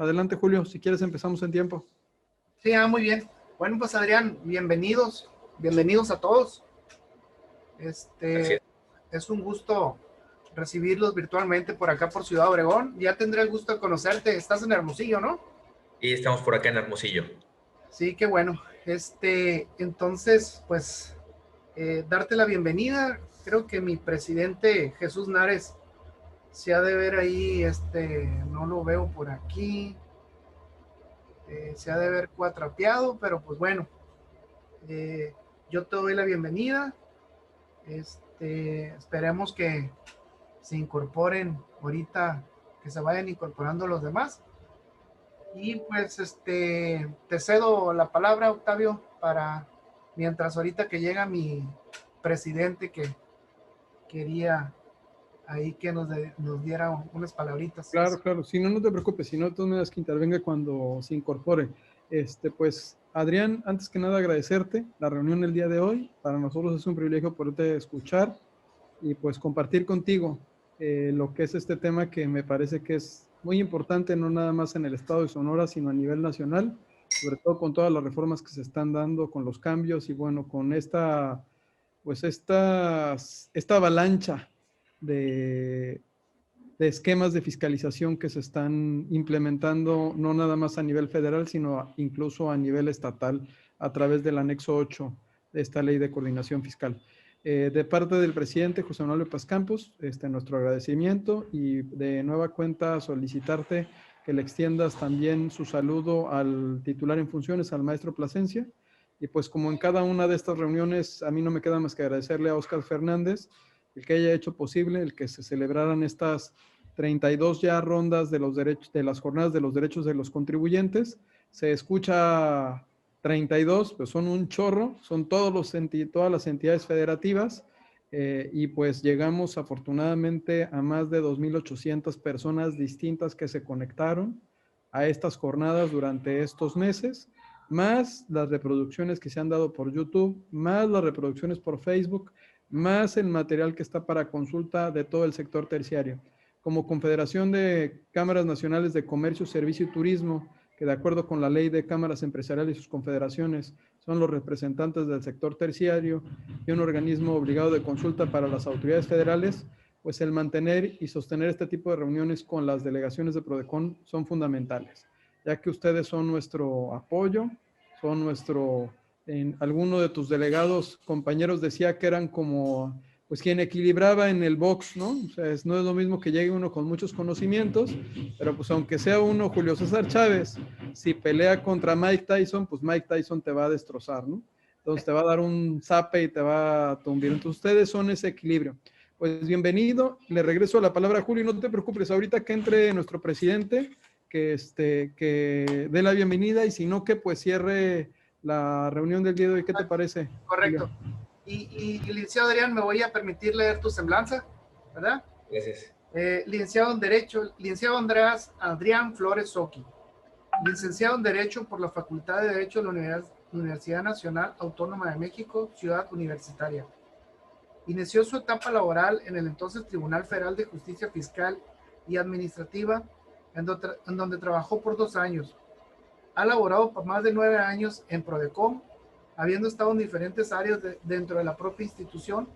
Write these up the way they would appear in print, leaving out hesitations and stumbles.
Adelante, Julio, si quieres empezamos en tiempo. Sí, muy bien. Bueno, pues Adrián, bienvenidos a todos. Es un gusto recibirlos virtualmente por acá por Ciudad Obregón. Ya tendré el gusto de conocerte. Estás en Hermosillo, ¿no? Y estamos por acá en Hermosillo. Sí, qué bueno. Entonces, pues, darte la bienvenida. Creo que mi presidente Jesús Nares se ha de ver ahí, no lo veo por aquí. Se ha de ver cuatrapeado, pero pues bueno, yo te doy la bienvenida. Esperemos que se incorporen ahorita, que se vayan incorporando los demás. Y pues te cedo la palabra, Octavio, para mientras ahorita que llega mi presidente que quería ahí que nos diera unas palabritas. Claro, si no, no te preocupes, si no, tú me das que intervenga cuando se incorpore. Pues, Adrián, antes que nada agradecerte la reunión el día de hoy. Para nosotros es un privilegio poderte escuchar y pues compartir contigo lo que es este tema que me parece que es muy importante, no nada más en el estado de Sonora, sino a nivel nacional, sobre todo con todas las reformas que se están dando, con los cambios y bueno, con esta avalancha de esquemas de fiscalización que se están implementando no nada más a nivel federal, sino incluso a nivel estatal a través del anexo 8 de esta ley de coordinación fiscal. De parte del presidente José Manuel López Campos, nuestro agradecimiento y de nueva cuenta solicitarte que le extiendas también su saludo al titular en funciones, al maestro Plasencia. Y pues como en cada una de estas reuniones, a mí no me queda más que agradecerle a Óscar Fernández el que haya hecho posible el que se celebraran estas 32 ya rondas de los derechos, de las jornadas de los derechos de los contribuyentes. Se escucha 32, pues son un chorro, son todas las entidades federativas y pues llegamos afortunadamente a más de 2,800 personas distintas que se conectaron a estas jornadas durante estos meses, más las reproducciones que se han dado por YouTube, más las reproducciones por Facebook, más el material que está para consulta de todo el sector terciario. Como Confederación de Cámaras Nacionales de Comercio, Servicio y Turismo, que de acuerdo con la ley de cámaras empresariales y sus confederaciones son los representantes del sector terciario y un organismo obligado de consulta para las autoridades federales, pues el mantener y sostener este tipo de reuniones con las delegaciones de Prodecon son fundamentales, ya que ustedes son nuestro apoyo, son en alguno de tus delegados, compañeros, decía que eran como, pues quien equilibraba en el box, ¿no? O sea, no es lo mismo que llegue uno con muchos conocimientos, pero pues aunque sea uno Julio César Chávez, si pelea contra Mike Tyson, pues Mike Tyson te va a destrozar, ¿no? Entonces te va a dar un zape y te va a tumbir. Entonces ustedes son ese equilibrio. Pues bienvenido, le regreso la palabra a Julio, no te preocupes, ahorita que entre nuestro presidente, que dé la bienvenida y si no que pues cierre la reunión del día de hoy. ¿Qué te parece? Correcto. Y licenciado Adrián, me voy a permitir leer tu semblanza, ¿verdad? Gracias. Licenciado en Derecho, licenciado Andrés Adrián Flores Soqui, licenciado en Derecho por la Facultad de Derecho de la Universidad Nacional Autónoma de México, Ciudad Universitaria. Inició su etapa laboral en el entonces Tribunal Federal de Justicia Fiscal y Administrativa, en donde trabajó por 2 años. Ha laborado por más de 9 años en Prodecon, habiendo estado en diferentes áreas dentro de la propia institución,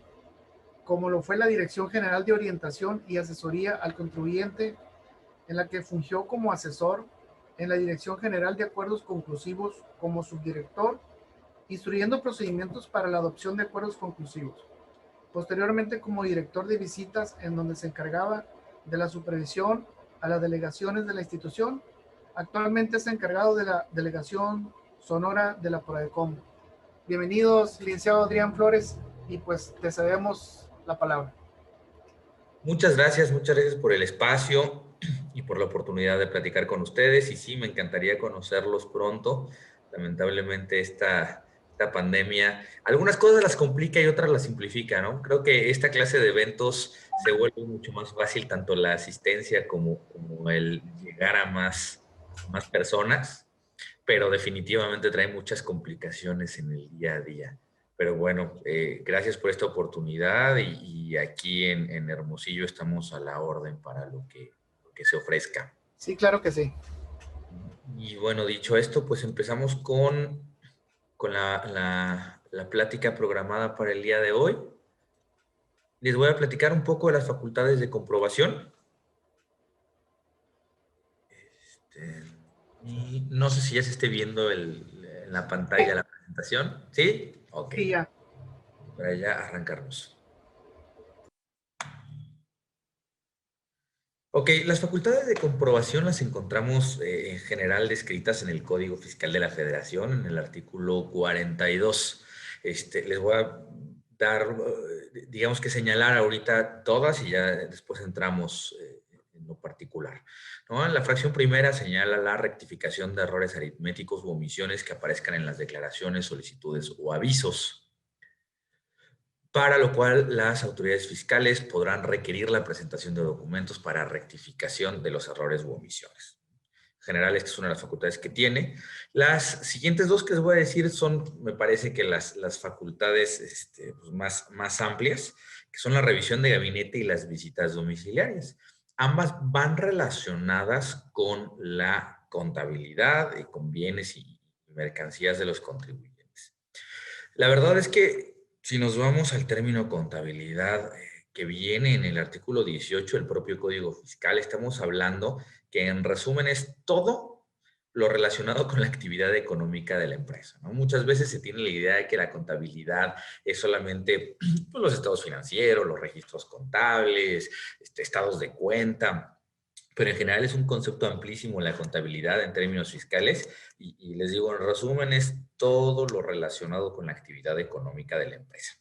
como lo fue la Dirección General de Orientación y Asesoría al Contribuyente, en la que fungió como asesor, en la Dirección General de Acuerdos Conclusivos como subdirector, instruyendo procedimientos para la adopción de acuerdos conclusivos. Posteriormente como director de visitas, en donde se encargaba de la supervisión a las delegaciones de la institución. Actualmente es encargado de la delegación Sonora de la Prodecon. Bienvenidos, licenciado Adrián Flores, y pues te cedemos la palabra. Muchas gracias por el espacio y por la oportunidad de platicar con ustedes. Y sí, me encantaría conocerlos pronto. Lamentablemente esta pandemia, algunas cosas las complica y otras las simplifica, ¿no? Creo que esta clase de eventos se vuelve mucho más fácil, tanto la asistencia como el llegar a más personas, pero definitivamente trae muchas complicaciones en el día a día. Pero bueno, gracias por esta oportunidad y aquí en Hermosillo estamos a la orden para lo que se ofrezca. Sí, claro que sí. Y bueno, dicho esto, pues empezamos con la plática programada para el día de hoy. Les voy a platicar un poco de las facultades de comprobación. Y no sé si ya se esté viendo en la pantalla la presentación. ¿Sí? Ok. Sí, ya. Para ya arrancarnos. Ok, las facultades de comprobación las encontramos en general descritas en el Código Fiscal de la Federación, en el artículo 42. Les voy a dar, digamos que señalar ahorita todas y ya después entramos en lo particular, ¿no? En la fracción primera señala la rectificación de errores aritméticos u omisiones que aparezcan en las declaraciones, solicitudes o avisos, para lo cual las autoridades fiscales podrán requerir la presentación de documentos para rectificación de los errores u omisiones. En general, esta es una de las facultades que tiene. Las siguientes dos que les voy a decir son, me parece que las facultades pues más amplias, que son la revisión de gabinete y las visitas domiciliarias. Ambas van relacionadas con la contabilidad y con bienes y mercancías de los contribuyentes. La verdad es que si nos vamos al término contabilidad que viene en el artículo 18 del propio Código Fiscal, estamos hablando que en resumen es todo lo relacionado con la actividad económica de la empresa, ¿no? Muchas veces se tiene la idea de que la contabilidad es solamente pues, los estados financieros, los registros contables, estados de cuenta, pero en general es un concepto amplísimo la contabilidad en términos fiscales y les digo, en resumen, es todo lo relacionado con la actividad económica de la empresa.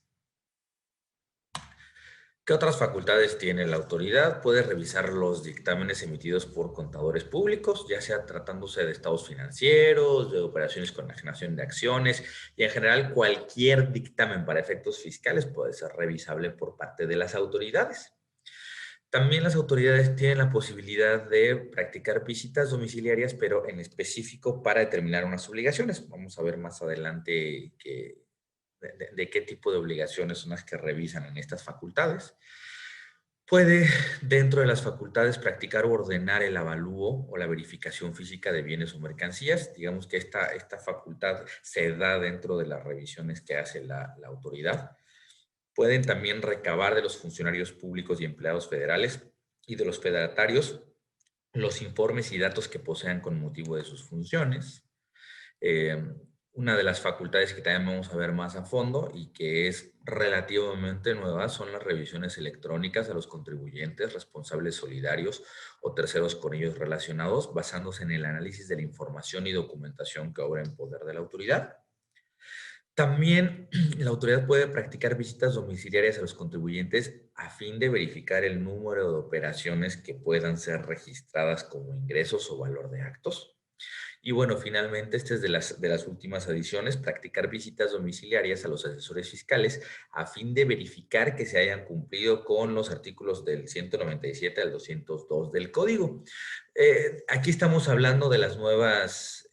¿Qué otras facultades tiene la autoridad? Puede revisar los dictámenes emitidos por contadores públicos, ya sea tratándose de estados financieros, de operaciones con enajenación de acciones, y en general cualquier dictamen para efectos fiscales puede ser revisable por parte de las autoridades. También las autoridades tienen la posibilidad de practicar visitas domiciliarias, pero en específico para determinar unas obligaciones. Vamos a ver más adelante de qué tipo de obligaciones son las que revisan en estas facultades. Puede, dentro de las facultades, practicar o ordenar el avalúo o la verificación física de bienes o mercancías. Digamos que esta facultad se da dentro de las revisiones que hace la autoridad. Pueden también recabar de los funcionarios públicos y empleados federales y de los fedatarios los informes y datos que posean con motivo de sus funciones. Una de las facultades que también vamos a ver más a fondo y que es relativamente nueva son las revisiones electrónicas a los contribuyentes, responsables solidarios o terceros con ellos relacionados, basándose en el análisis de la información y documentación que obra en poder de la autoridad. También la autoridad puede practicar visitas domiciliarias a los contribuyentes a fin de verificar el número de operaciones que puedan ser registradas como ingresos o valor de actos. Y bueno, finalmente, esta es de las últimas adiciones, practicar visitas domiciliarias a los asesores fiscales a fin de verificar que se hayan cumplido con los artículos del 197 al 202 del Código. Aquí estamos hablando de las nuevas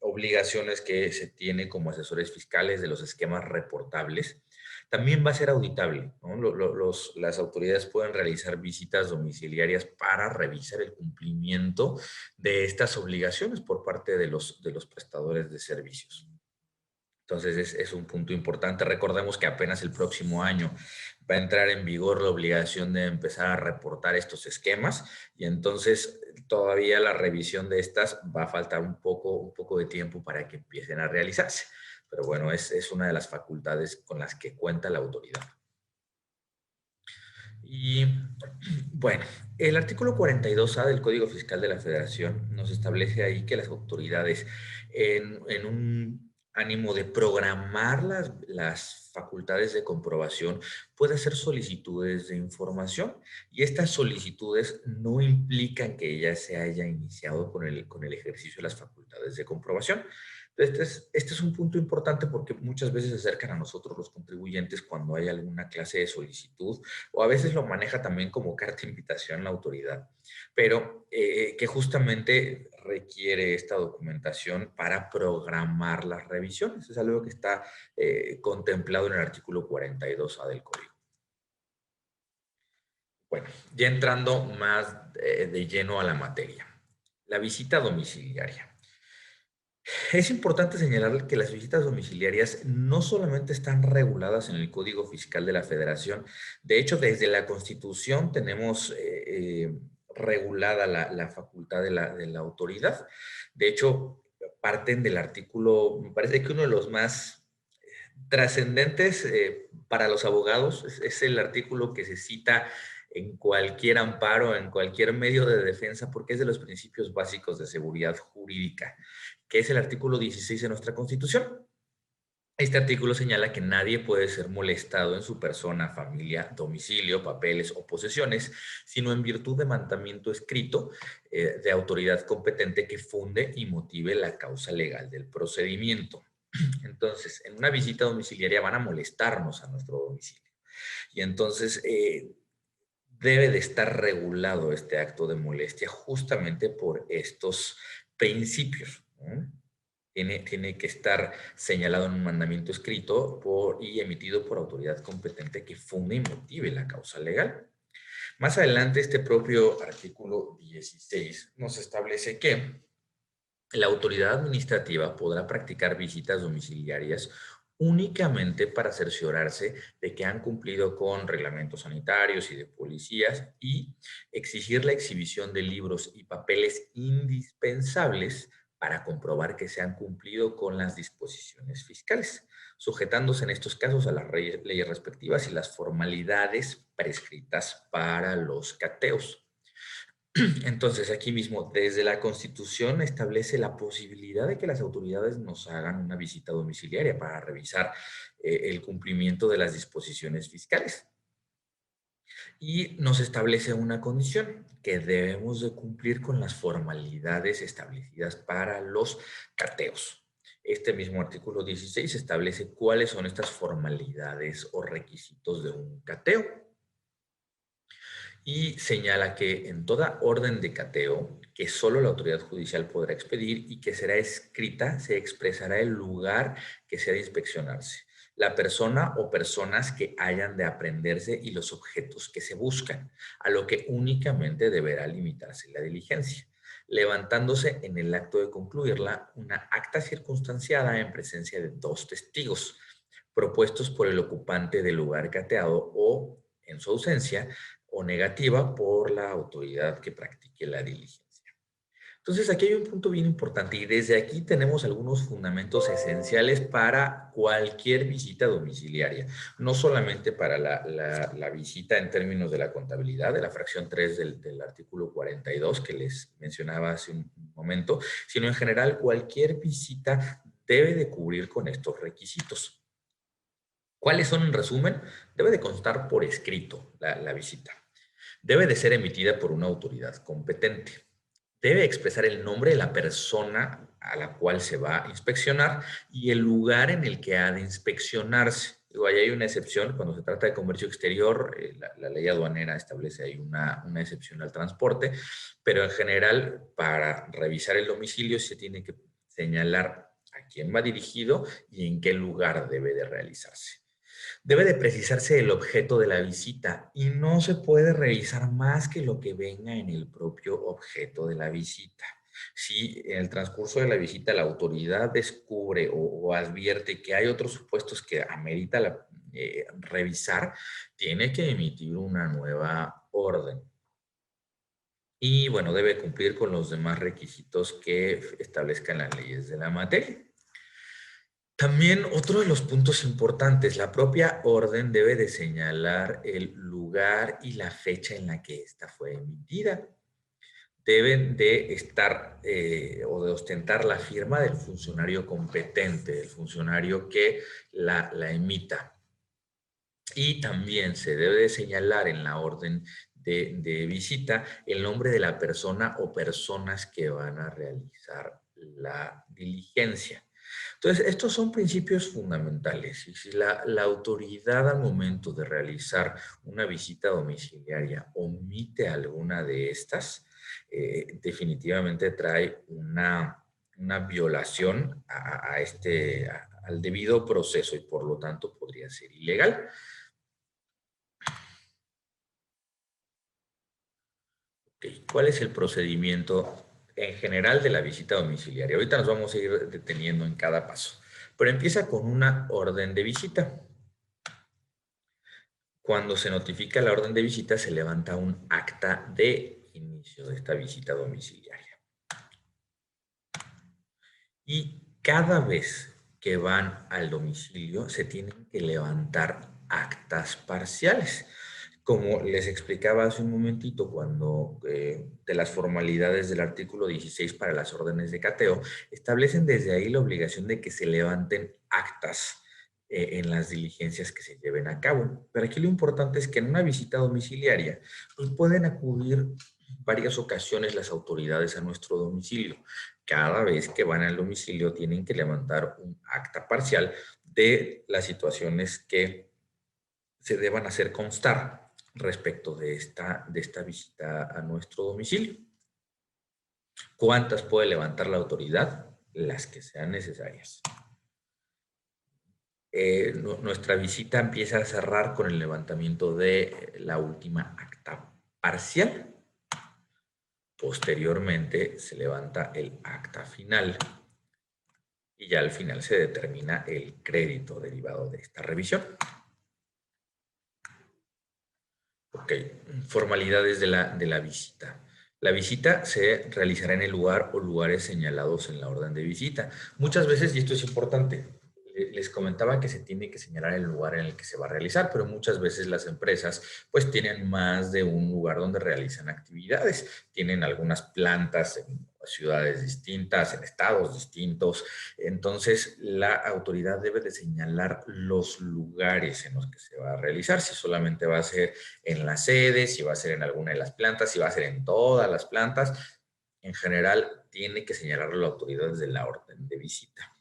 obligaciones que se tiene como asesores fiscales de los esquemas reportables. También va a ser auditable, ¿no? Las autoridades pueden realizar visitas domiciliarias para revisar el cumplimiento de estas obligaciones por parte de los prestadores de servicios. Entonces es un punto importante. Recordemos que apenas el próximo año va a entrar en vigor la obligación de empezar a reportar estos esquemas y entonces todavía la revisión de estas va a faltar un poco de tiempo para que empiecen a realizarse. Pero bueno, es una de las facultades con las que cuenta la autoridad. Y bueno, el artículo 42A del Código Fiscal de la Federación nos establece ahí que las autoridades, en un ánimo de programar las facultades de comprobación, puede hacer solicitudes de información y estas solicitudes no implican que ya se haya iniciado con el ejercicio de las facultades de comprobación. Este es un punto importante porque muchas veces se acercan a nosotros los contribuyentes cuando hay alguna clase de solicitud o a veces lo maneja también como carta de invitación la autoridad, pero que justamente requiere esta documentación para programar las revisiones. Es algo que está contemplado en el artículo 42A del Código. Bueno, ya entrando más de lleno a la materia. La visita domiciliaria. Es importante señalar que las visitas domiciliarias no solamente están reguladas en el Código Fiscal de la Federación, de hecho, desde la Constitución tenemos regulada la facultad de la autoridad. De hecho, parten del artículo, me parece que uno de los más trascendentes para los abogados es el artículo que se cita en cualquier amparo, en cualquier medio de defensa, porque es de los principios básicos de seguridad jurídica, que es el artículo 16 de nuestra Constitución. Este artículo señala que nadie puede ser molestado en su persona, familia, domicilio, papeles o posesiones, sino en virtud de mandamiento escrito de autoridad competente que funde y motive la causa legal del procedimiento. Entonces, en una visita domiciliaria van a molestarnos a nuestro domicilio. Y entonces debe de estar regulado este acto de molestia justamente por estos principios, ¿no? Tiene que estar señalado en un mandamiento escrito y emitido por autoridad competente que funde y motive la causa legal. Más adelante, este propio artículo 16 nos establece que la autoridad administrativa podrá practicar visitas domiciliarias únicamente para cerciorarse de que han cumplido con reglamentos sanitarios y de policías y exigir la exhibición de libros y papeles indispensables para comprobar que se han cumplido con las disposiciones fiscales, sujetándose en estos casos a las leyes respectivas y las formalidades prescritas para los cateos. Entonces, aquí mismo, desde la Constitución establece la posibilidad de que las autoridades nos hagan una visita domiciliaria para revisar el cumplimiento de las disposiciones fiscales. Y nos establece una condición, que debemos de cumplir con las formalidades establecidas para los cateos. Este mismo artículo 16 establece cuáles son estas formalidades o requisitos de un cateo. Y señala que en toda orden de cateo, que solo la autoridad judicial podrá expedir y que será escrita, se expresará el lugar que se ha de inspeccionarse, la persona o personas que hayan de aprehenderse y los objetos que se buscan, a lo que únicamente deberá limitarse la diligencia, levantándose en el acto de concluirla una acta circunstanciada en presencia de 2 testigos, propuestos por el ocupante del lugar cateado o, en su ausencia, o negativa por la autoridad que practique la diligencia. Entonces, aquí hay un punto bien importante y desde aquí tenemos algunos fundamentos esenciales para cualquier visita domiciliaria, no solamente para la visita en términos de la contabilidad, de la fracción 3 del artículo 42 que les mencionaba hace un momento, sino en general cualquier visita debe de cubrir con estos requisitos. ¿Cuáles son en resumen? Debe de constar por escrito la visita. Debe de ser emitida por una autoridad competente. Debe expresar el nombre de la persona a la cual se va a inspeccionar y el lugar en el que ha de inspeccionarse. Ahí hay una excepción cuando se trata de comercio exterior, la ley aduanera establece ahí una excepción al transporte, pero en general para revisar el domicilio se tiene que señalar a quién va dirigido y en qué lugar debe de realizarse. Debe de precisarse el objeto de la visita y no se puede revisar más que lo que venga en el propio objeto de la visita. Si en el transcurso de la visita la autoridad descubre o advierte que hay otros supuestos que amerita revisar, tiene que emitir una nueva orden. Y bueno, debe cumplir con los demás requisitos que establezcan las leyes de la materia. También otro de los puntos importantes, la propia orden debe de señalar el lugar y la fecha en la que ésta fue emitida. Deben de estar o de ostentar la firma del funcionario competente, del funcionario que la emita. Y también se debe de señalar en la orden de visita el nombre de la persona o personas que van a realizar la diligencia. Entonces, estos son principios fundamentales y si la autoridad al momento de realizar una visita domiciliaria omite alguna de estas, definitivamente trae una violación al debido proceso y por lo tanto podría ser ilegal. Okay. ¿Cuál es el procedimiento en general de la visita domiciliaria. Ahorita nos vamos a ir deteniendo en cada paso, pero empieza con una orden de visita. Cuando se notifica la orden de visita, se levanta un acta de inicio de esta visita domiciliaria. Y cada vez que van al domicilio, se tienen que levantar actas parciales. Como les explicaba hace un momentito, cuando de las formalidades del artículo 16 para las órdenes de cateo, establecen desde ahí la obligación de que se levanten actas en las diligencias que se lleven a cabo. Pero aquí lo importante es que en una visita domiciliaria, pues pueden acudir varias ocasiones las autoridades a nuestro domicilio. Cada vez que van al domicilio tienen que levantar un acta parcial de las situaciones que se deban hacer constar respecto de esta visita a nuestro domicilio. ¿Cuántas puede levantar la autoridad? Las que sean necesarias. Nuestra visita empieza a cerrar con el levantamiento de la última acta parcial. Posteriormente se levanta el acta final y ya al final se determina el crédito derivado de esta revisión. Ok, formalidades de la visita. La visita se realizará en el lugar o lugares señalados en la orden de visita. Muchas veces, y esto es importante, les comentaba que se tiene que señalar el lugar en el que se va a realizar, pero muchas veces las empresas pues tienen más de un lugar donde realizan actividades. Tienen algunas plantas en ciudades distintas, en estados distintos. Entonces, la autoridad debe de señalar los lugares en los que se va a realizar, si solamente va a ser en la sede, si va a ser en alguna de las plantas, si va a ser en todas las plantas. En general, tiene que señalarlo la autoridad desde la orden de visita.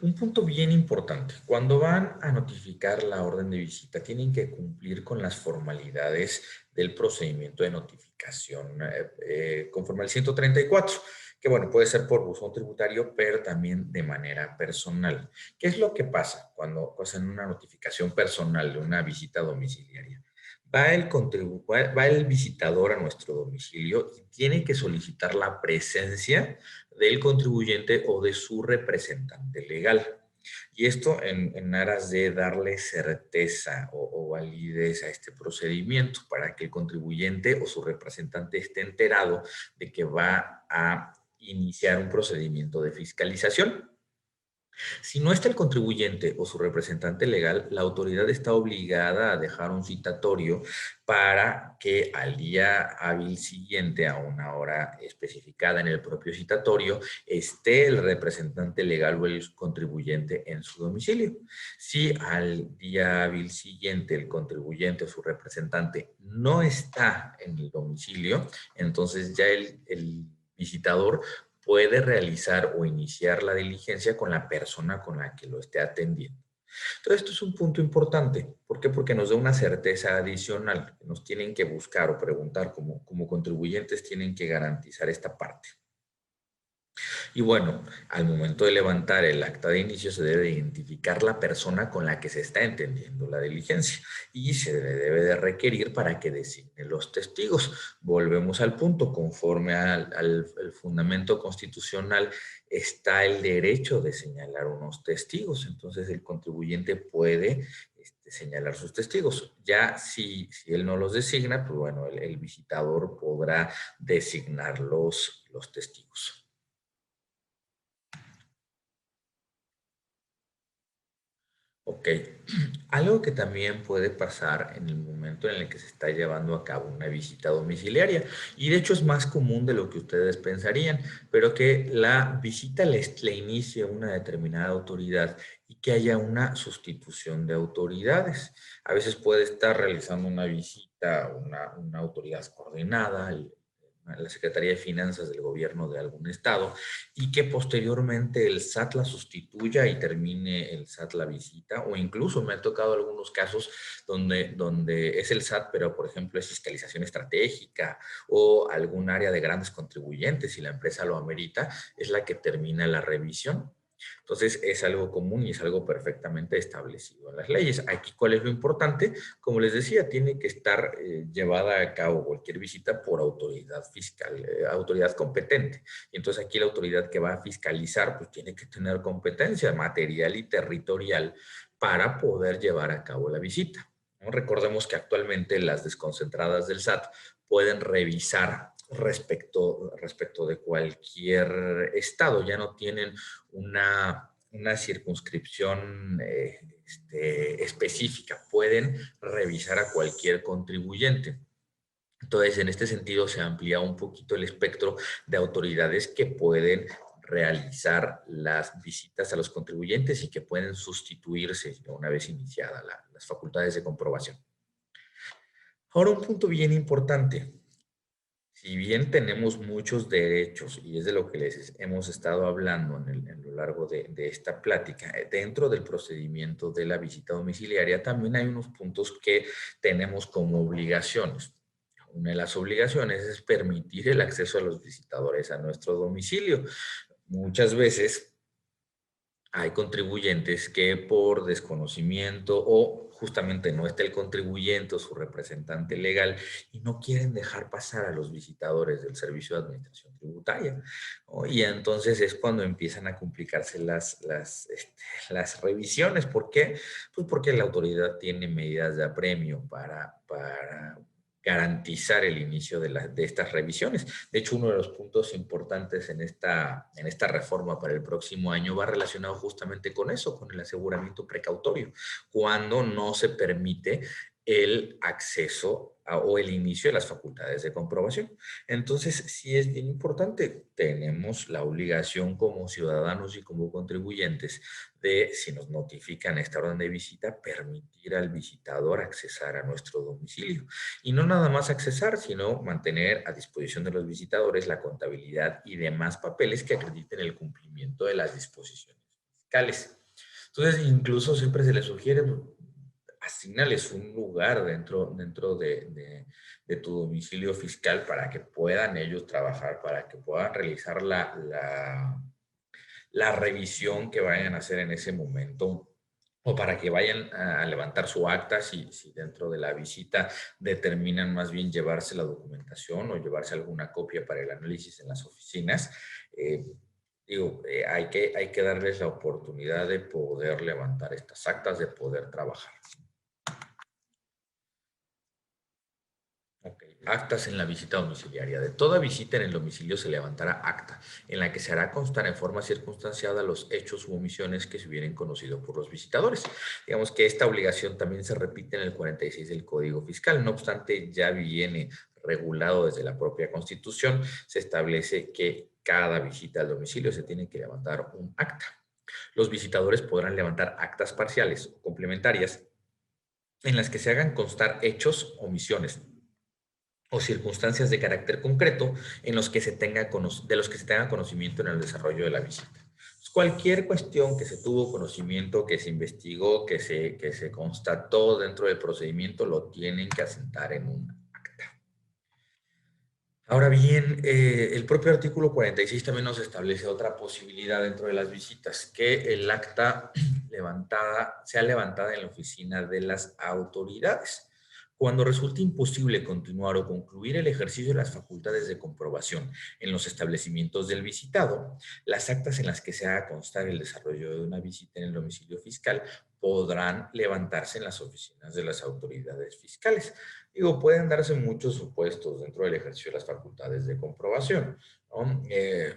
Un punto bien importante, cuando van a notificar la orden de visita, tienen que cumplir con las formalidades del procedimiento de notificación conforme al 134, que bueno, puede ser por buzón tributario, pero también de manera personal. ¿Qué es lo que pasa cuando hacen una notificación personal de una visita domiciliaria? Va el visitador a nuestro domicilio y tiene que solicitar la presencia del contribuyente o de su representante legal. Y esto en aras de darle certeza o validez a este procedimiento para que el contribuyente o su representante esté enterado de que va a iniciar un procedimiento de fiscalización. Si no está el contribuyente o su representante legal, la autoridad está obligada a dejar un citatorio para que al día hábil siguiente, a una hora especificada en el propio citatorio, esté el representante legal o el contribuyente en su domicilio. Si al día hábil siguiente el contribuyente o su representante no está en el domicilio, entonces ya el visitador puede realizar o iniciar la diligencia con la persona con la que lo esté atendiendo. Entonces, esto es un punto importante. ¿Por qué? Porque nos da una certeza adicional. Nos tienen que buscar o preguntar como contribuyentes, tienen que garantizar esta parte. Y bueno, al momento de levantar el acta de inicio se debe identificar la persona con la que se está entendiendo la diligencia y se le debe de requerir para que designe los testigos. Volvemos al punto, conforme al fundamento constitucional está el derecho de señalar unos testigos, entonces el contribuyente puede señalar sus testigos. Ya si él no los designa, pues bueno, el visitador podrá designar los testigos. Ok, algo que también puede pasar en el momento en el que se está llevando a cabo una visita domiciliaria, y de hecho es más común de lo que ustedes pensarían, pero que la visita le inicie una determinada autoridad y que haya una sustitución de autoridades. A veces puede estar realizando una visita una autoridad coordinada, la Secretaría de Finanzas del gobierno de algún estado, y que posteriormente el SAT la sustituya y termine el SAT la visita, o incluso me ha tocado algunos casos donde es el SAT, pero por ejemplo es fiscalización estratégica o algún área de grandes contribuyentes y la empresa lo amerita, es la que termina la revisión. Entonces, es algo común y es algo perfectamente establecido en las leyes. Aquí, ¿cuál es lo importante? Como les decía, tiene que estar llevada a cabo cualquier visita por autoridad fiscal, autoridad competente. Y entonces aquí la autoridad que va a fiscalizar, pues tiene que tener competencia material y territorial para poder llevar a cabo la visita, ¿no? Recordemos que actualmente las desconcentradas del SAT pueden revisar respecto de cualquier estado, ya no tienen una circunscripción específica, pueden revisar a cualquier contribuyente. Entonces, en este sentido, se amplía un poquito el espectro de autoridades que pueden realizar las visitas a los contribuyentes y que pueden sustituirse una vez iniciadas las facultades de comprobación. Ahora, un punto bien importante. Si bien tenemos muchos derechos, y es de lo que les hemos estado hablando en lo largo de esta plática, dentro del procedimiento de la visita domiciliaria también hay unos puntos que tenemos como obligaciones. Una de las obligaciones es permitir el acceso a los visitadores a nuestro domicilio. Muchas veces hay contribuyentes que por desconocimiento o justamente no está el contribuyente o su representante legal y no quieren dejar pasar a los visitadores del Servicio de Administración Tributaria, ¿no? Y entonces es cuando empiezan a complicarse las revisiones. ¿Por qué? Pues porque la autoridad tiene medidas de apremio para garantizar el inicio de estas revisiones. De hecho, uno de los puntos importantes en esta reforma para el próximo año va relacionado justamente con eso, con el aseguramiento precautorio, cuando no se permite el acceso o el inicio de las facultades de comprobación. Entonces, sí es bien importante, tenemos la obligación como ciudadanos y como contribuyentes de, si nos notifican esta orden de visita, permitir al visitador accesar a nuestro domicilio. Y no nada más accesar, sino mantener a disposición de los visitadores la contabilidad y demás papeles que acrediten el cumplimiento de las disposiciones fiscales. Entonces, incluso siempre se les sugiere asignarles un lugar dentro de tu domicilio fiscal para que puedan ellos trabajar, para que puedan realizar la revisión que vayan a hacer en ese momento o para que vayan a levantar su acta si dentro de la visita determinan más bien llevarse la documentación o llevarse alguna copia para el análisis en las oficinas. Hay que darles la oportunidad de poder levantar estas actas, de poder trabajar. Ok, actas en la visita domiciliaria. De toda visita en el domicilio se levantará acta, en la que se hará constar en forma circunstanciada los hechos u omisiones que se hubieran conocido por los visitadores. Digamos que esta obligación también se repite en el 46 del Código Fiscal. No obstante, ya viene regulado desde la propia Constitución. Se establece que cada visita al domicilio se tiene que levantar un acta. Los visitadores podrán levantar actas parciales o complementarias en las que se hagan constar hechos, omisiones o circunstancias de carácter concreto en los que de los que se tenga conocimiento en el desarrollo de la visita. Pues cualquier cuestión que se tuvo conocimiento, que se investigó, que se constató dentro del procedimiento, lo tienen que asentar en un acta. Ahora bien, el propio artículo 46 también nos establece otra posibilidad dentro de las visitas, que el acta sea levantada en la oficina de las autoridades. Cuando resulte imposible continuar o concluir el ejercicio de las facultades de comprobación en los establecimientos del visitado, las actas en las que se haga constar el desarrollo de una visita en el domicilio fiscal podrán levantarse en las oficinas de las autoridades fiscales. Pueden darse muchos supuestos dentro del ejercicio de las facultades de comprobación, ¿no?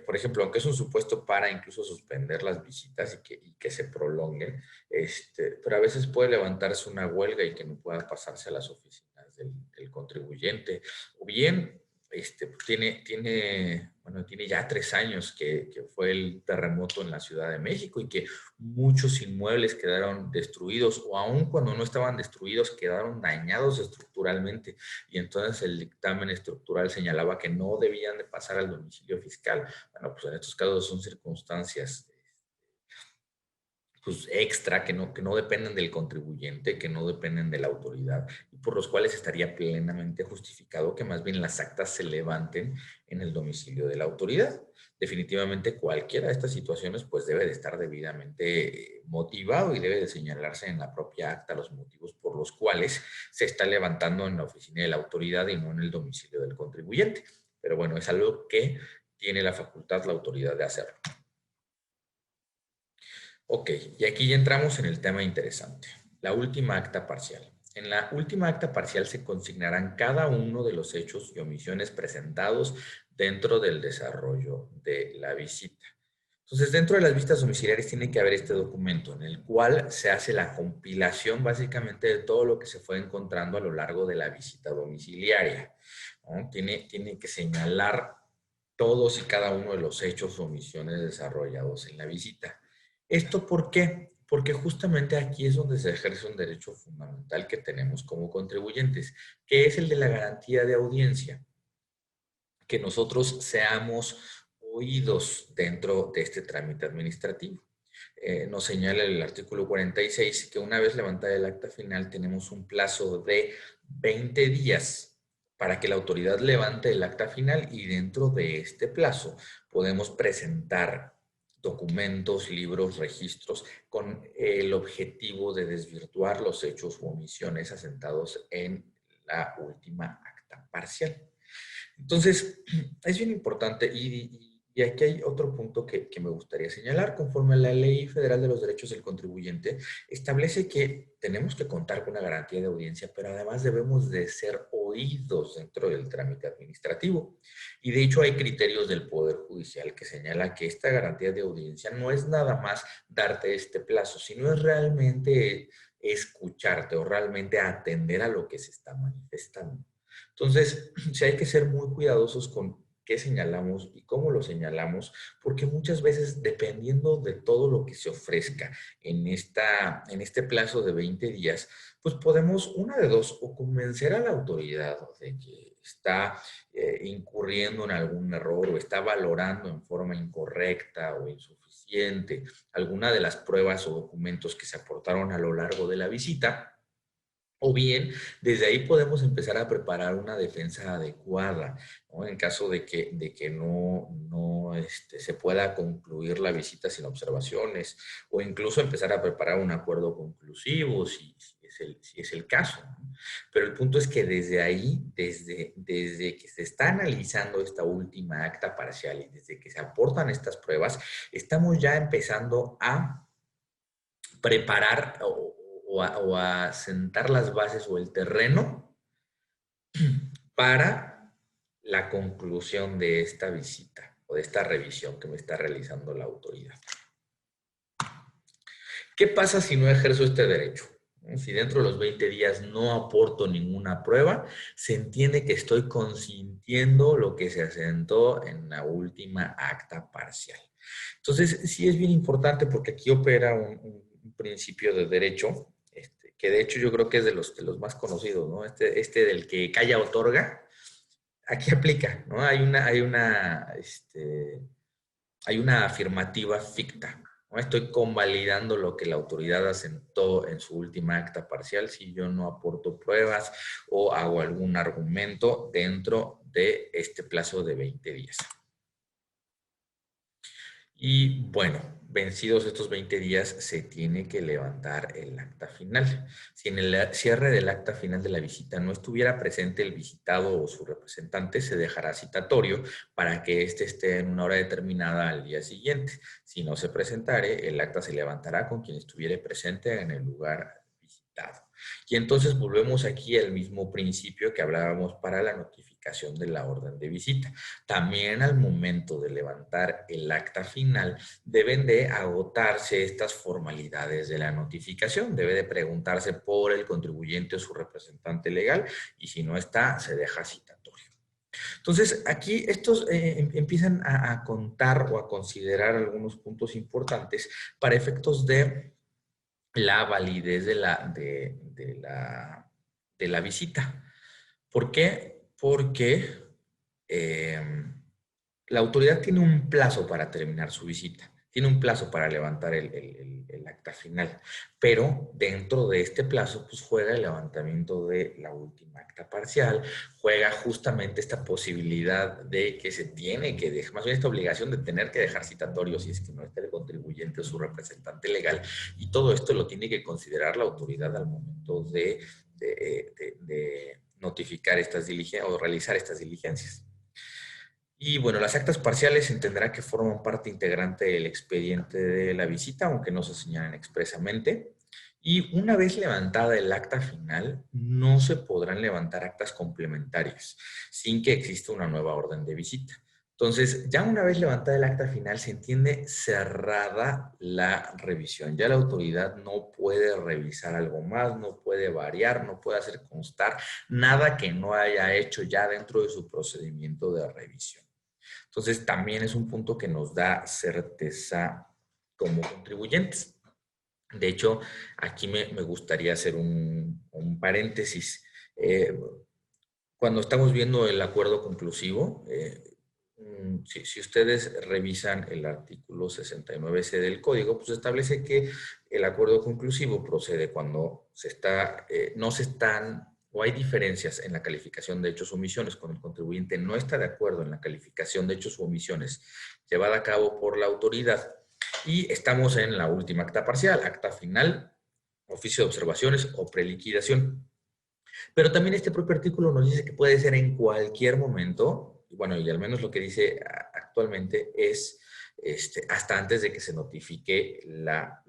Por ejemplo, aunque es un supuesto para incluso suspender las visitas y que se prolonguen, pero a veces puede levantarse una huelga y que no pueda pasarse a las oficinas del contribuyente, o bien tiene ya 3 años que fue el terremoto en la Ciudad de México y que muchos inmuebles quedaron destruidos o aun cuando no estaban destruidos quedaron dañados estructuralmente y entonces el dictamen estructural señalaba que no debían de pasar al domicilio fiscal. Bueno, pues en estos casos son circunstancias pues, extra que no dependen del contribuyente, que no dependen de la autoridad, y por los cuales estaría plenamente justificado que más bien las actas se levanten en el domicilio de la autoridad. Definitivamente cualquiera de estas situaciones pues debe de estar debidamente motivado y debe de señalarse en la propia acta los motivos por los cuales se está levantando en la oficina de la autoridad y no en el domicilio del contribuyente. Pero bueno, es algo que tiene la facultad, la autoridad de hacerlo. Ok, y aquí ya entramos en el tema interesante, la última acta parcial. En la última acta parcial se consignarán cada uno de los hechos y omisiones presentados dentro del desarrollo de la visita. Entonces, dentro de las visitas domiciliares tiene que haber este documento en el cual se hace la compilación básicamente de todo lo que se fue encontrando a lo largo de la visita domiciliaria, ¿no? Tiene que señalar todos y cada uno de los hechos o omisiones desarrollados en la visita. ¿Esto por qué? Porque justamente aquí es donde se ejerce un derecho fundamental que tenemos como contribuyentes, que es el de la garantía de audiencia. Que nosotros seamos oídos dentro de este trámite administrativo. Nos señala el artículo 46 que una vez levantada el acta final tenemos un plazo de 20 días para que la autoridad levante el acta final y dentro de este plazo podemos presentar documentos, libros, registros con el objetivo de desvirtuar los hechos u omisiones asentados en la última acta parcial. Entonces, es bien importante y aquí hay otro punto que me gustaría señalar. Conforme a la Ley Federal de los Derechos del Contribuyente, establece que tenemos que contar con una garantía de audiencia, pero además debemos de ser oídos dentro del trámite administrativo. Y de hecho hay criterios del Poder Judicial que señala que esta garantía de audiencia no es nada más darte este plazo, sino es realmente escucharte o realmente atender a lo que se está manifestando. Entonces, sí hay que ser muy cuidadosos con qué señalamos y cómo lo señalamos, porque muchas veces, dependiendo de todo lo que se ofrezca en este plazo de 20 días, pues podemos, una de dos, o convencer a la autoridad de que está incurriendo en algún error o está valorando en forma incorrecta o insuficiente alguna de las pruebas o documentos que se aportaron a lo largo de la visita. O bien, desde ahí podemos empezar a preparar una defensa adecuada, ¿no? En caso de que no se pueda concluir la visita sin observaciones, o incluso empezar a preparar un acuerdo conclusivo, si es el caso, ¿no? Pero el punto es que desde ahí, desde que se está analizando esta última acta parcial y desde que se aportan estas pruebas, estamos ya empezando a preparar o a sentar las bases o el terreno para la conclusión de esta visita o de esta revisión que me está realizando la autoridad. ¿Qué pasa si no ejerzo este derecho? Si dentro de los 20 días no aporto ninguna prueba, se entiende que estoy consintiendo lo que se asentó en la última acta parcial. Entonces, sí es bien importante porque aquí opera un principio de derecho, que de hecho yo creo que es de los más conocidos, ¿no? Este del que calla otorga, aquí aplica, ¿no? Hay una afirmativa ficta, ¿no? Estoy convalidando lo que la autoridad asentó en su última acta parcial si yo no aporto pruebas o hago algún argumento dentro de este plazo de 20 días. Y bueno, vencidos estos 20 días, se tiene que levantar el acta final. Si en el cierre del acta final de la visita no estuviera presente el visitado o su representante, se dejará citatorio para que éste esté en una hora determinada al día siguiente. Si no se presentare, el acta se levantará con quien estuviere presente en el lugar visitado. Y entonces volvemos aquí al mismo principio que hablábamos para la notificación de la orden de visita. También al momento de levantar el acta final deben de agotarse estas formalidades de la notificación. Debe de preguntarse por el contribuyente o su representante legal y si no está, se deja citatorio. Entonces, aquí estos empiezan a contar o a considerar algunos puntos importantes para efectos de la validez de la visita. ¿Por qué? Porque la autoridad tiene un plazo para terminar su visita. tiene un plazo para levantar el acta final, pero dentro de este plazo pues juega el levantamiento de la última acta parcial, juega justamente esta posibilidad de que se tiene que dejar, más bien esta obligación de tener que dejar citatorio si es que no está el contribuyente o su representante legal, y todo esto lo tiene que considerar la autoridad al momento de notificar estas diligencias o realizar estas diligencias. Y bueno, las actas parciales se entenderá que forman parte integrante del expediente de la visita, aunque no se señalan expresamente. Y una vez levantada el acta final, no se podrán levantar actas complementarias sin que exista una nueva orden de visita. Entonces, ya una vez levantada el acta final, se entiende cerrada la revisión. Ya la autoridad no puede revisar algo más, no puede variar, no puede hacer constar nada que no haya hecho ya dentro de su procedimiento de revisión. Entonces, también es un punto que nos da certeza como contribuyentes. De hecho, aquí me gustaría hacer un paréntesis. Cuando estamos viendo el acuerdo conclusivo, si ustedes revisan el artículo 69C del código, pues establece que el acuerdo conclusivo procede cuando no se están o hay diferencias en la calificación de hechos o omisiones, cuando el contribuyente no está de acuerdo en la calificación de hechos o omisiones llevada a cabo por la autoridad, y estamos en la última acta parcial, acta final, oficio de observaciones o preliquidación. Pero también este propio artículo nos dice que puede ser en cualquier momento, bueno, y al menos lo que dice actualmente es hasta antes de que se notifique la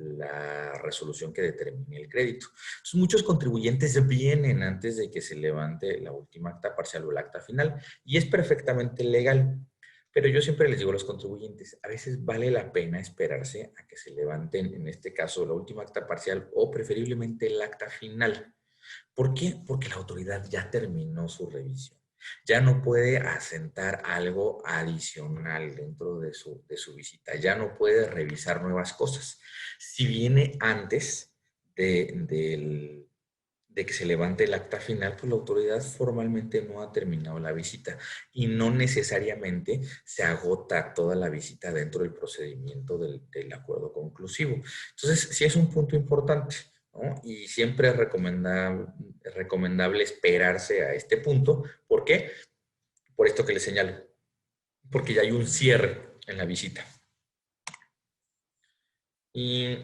resolución que determine el crédito. Entonces, muchos contribuyentes vienen antes de que se levante la última acta parcial o el acta final, y es perfectamente legal. Pero yo siempre les digo a los contribuyentes, a veces vale la pena esperarse a que se levanten, en este caso, la última acta parcial o preferiblemente el acta final. ¿Por qué? Porque la autoridad ya terminó su revisión. Ya no puede asentar algo adicional dentro de su visita. Ya no puede revisar nuevas cosas. Si viene antes de que se levante el acta final, pues la autoridad formalmente no ha terminado la visita y no necesariamente se agota toda la visita dentro del procedimiento del acuerdo conclusivo. Entonces, sí es un punto importante, ¿no? Y siempre es recomendable esperarse a este punto. ¿Por qué? Por esto que les señalo. Porque ya hay un cierre en la visita. Y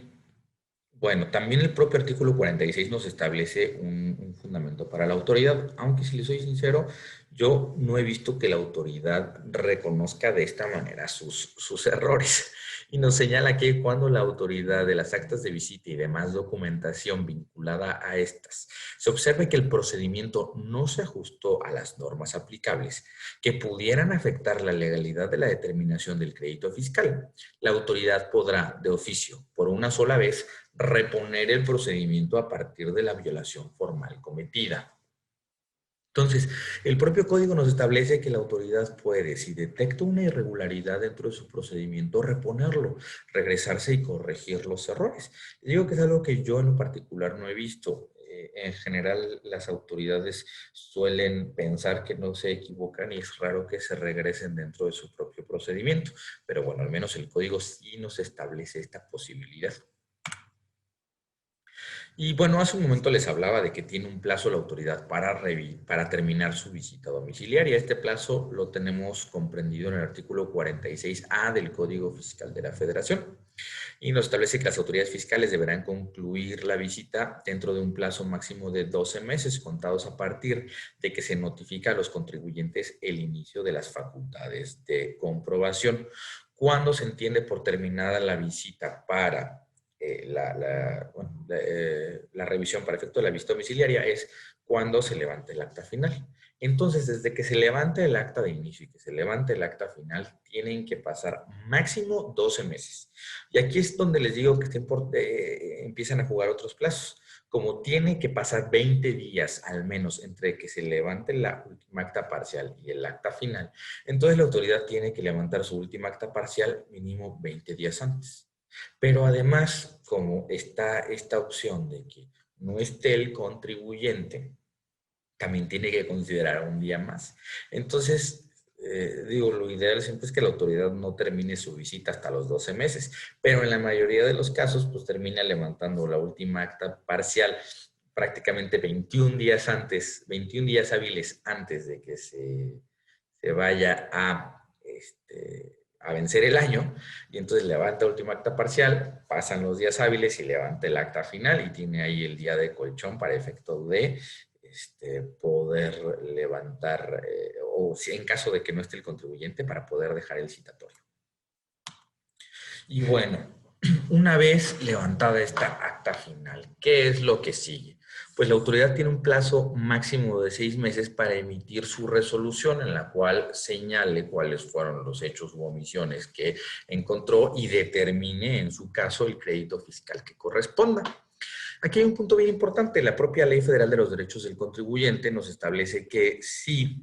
bueno, también el propio artículo 46 nos establece un fundamento para la autoridad, aunque si les soy sincero, yo no he visto que la autoridad reconozca de esta manera sus errores. Y nos señala que cuando la autoridad de las actas de visita y demás documentación vinculada a estas se observe que el procedimiento no se ajustó a las normas aplicables que pudieran afectar la legalidad de la determinación del crédito fiscal, la autoridad podrá, de oficio, por una sola vez, reponer el procedimiento a partir de la violación formal cometida. Entonces, el propio código nos establece que la autoridad puede, si detecta una irregularidad dentro de su procedimiento, reponerlo, regresarse y corregir los errores. Digo que es algo que yo en lo particular no he visto. En general, las autoridades suelen pensar que no se equivocan y es raro que se regresen dentro de su propio procedimiento. Pero bueno, al menos el código sí nos establece esta posibilidad. Y bueno, hace un momento les hablaba de que tiene un plazo la autoridad para terminar su visita domiciliaria. Este plazo lo tenemos comprendido en el artículo 46A del Código Fiscal de la Federación. Y nos establece que las autoridades fiscales deberán concluir la visita dentro de un plazo máximo de 12 meses, contados a partir de que se notifica a los contribuyentes el inicio de las facultades de comprobación. ¿Cuándo se entiende por terminada la visita para la revisión para efecto de la visita domiciliaria? Es cuando se levante el acta final. Entonces, desde que se levante el acta de inicio y que se levante el acta final, tienen que pasar máximo 12 meses. Y aquí es donde les digo que empiezan a jugar otros plazos. Como tiene que pasar 20 días al menos entre que se levante la última acta parcial y el acta final, entonces la autoridad tiene que levantar su última acta parcial mínimo 20 días antes. Pero además, como está esta opción de que no esté el contribuyente, también tiene que considerar un día más. Entonces, digo, lo ideal siempre es que la autoridad no termine su visita hasta los 12 meses, pero en la mayoría de los casos, pues termina levantando la última acta parcial prácticamente 21 días antes, 21 días hábiles antes de que se vaya a vencer el año, y entonces levanta última acta parcial, pasan los días hábiles y levanta el acta final y tiene ahí el día de colchón para efecto de poder levantar, o si en caso de que no esté el contribuyente, para poder dejar el citatorio. Y bueno, una vez levantada esta acta final, ¿qué es lo que sigue? Pues la autoridad tiene un plazo máximo de 6 meses para emitir su resolución en la cual señale cuáles fueron los hechos u omisiones que encontró y determine en su caso el crédito fiscal que corresponda. Aquí hay un punto bien importante. La propia Ley Federal de los Derechos del Contribuyente nos establece que si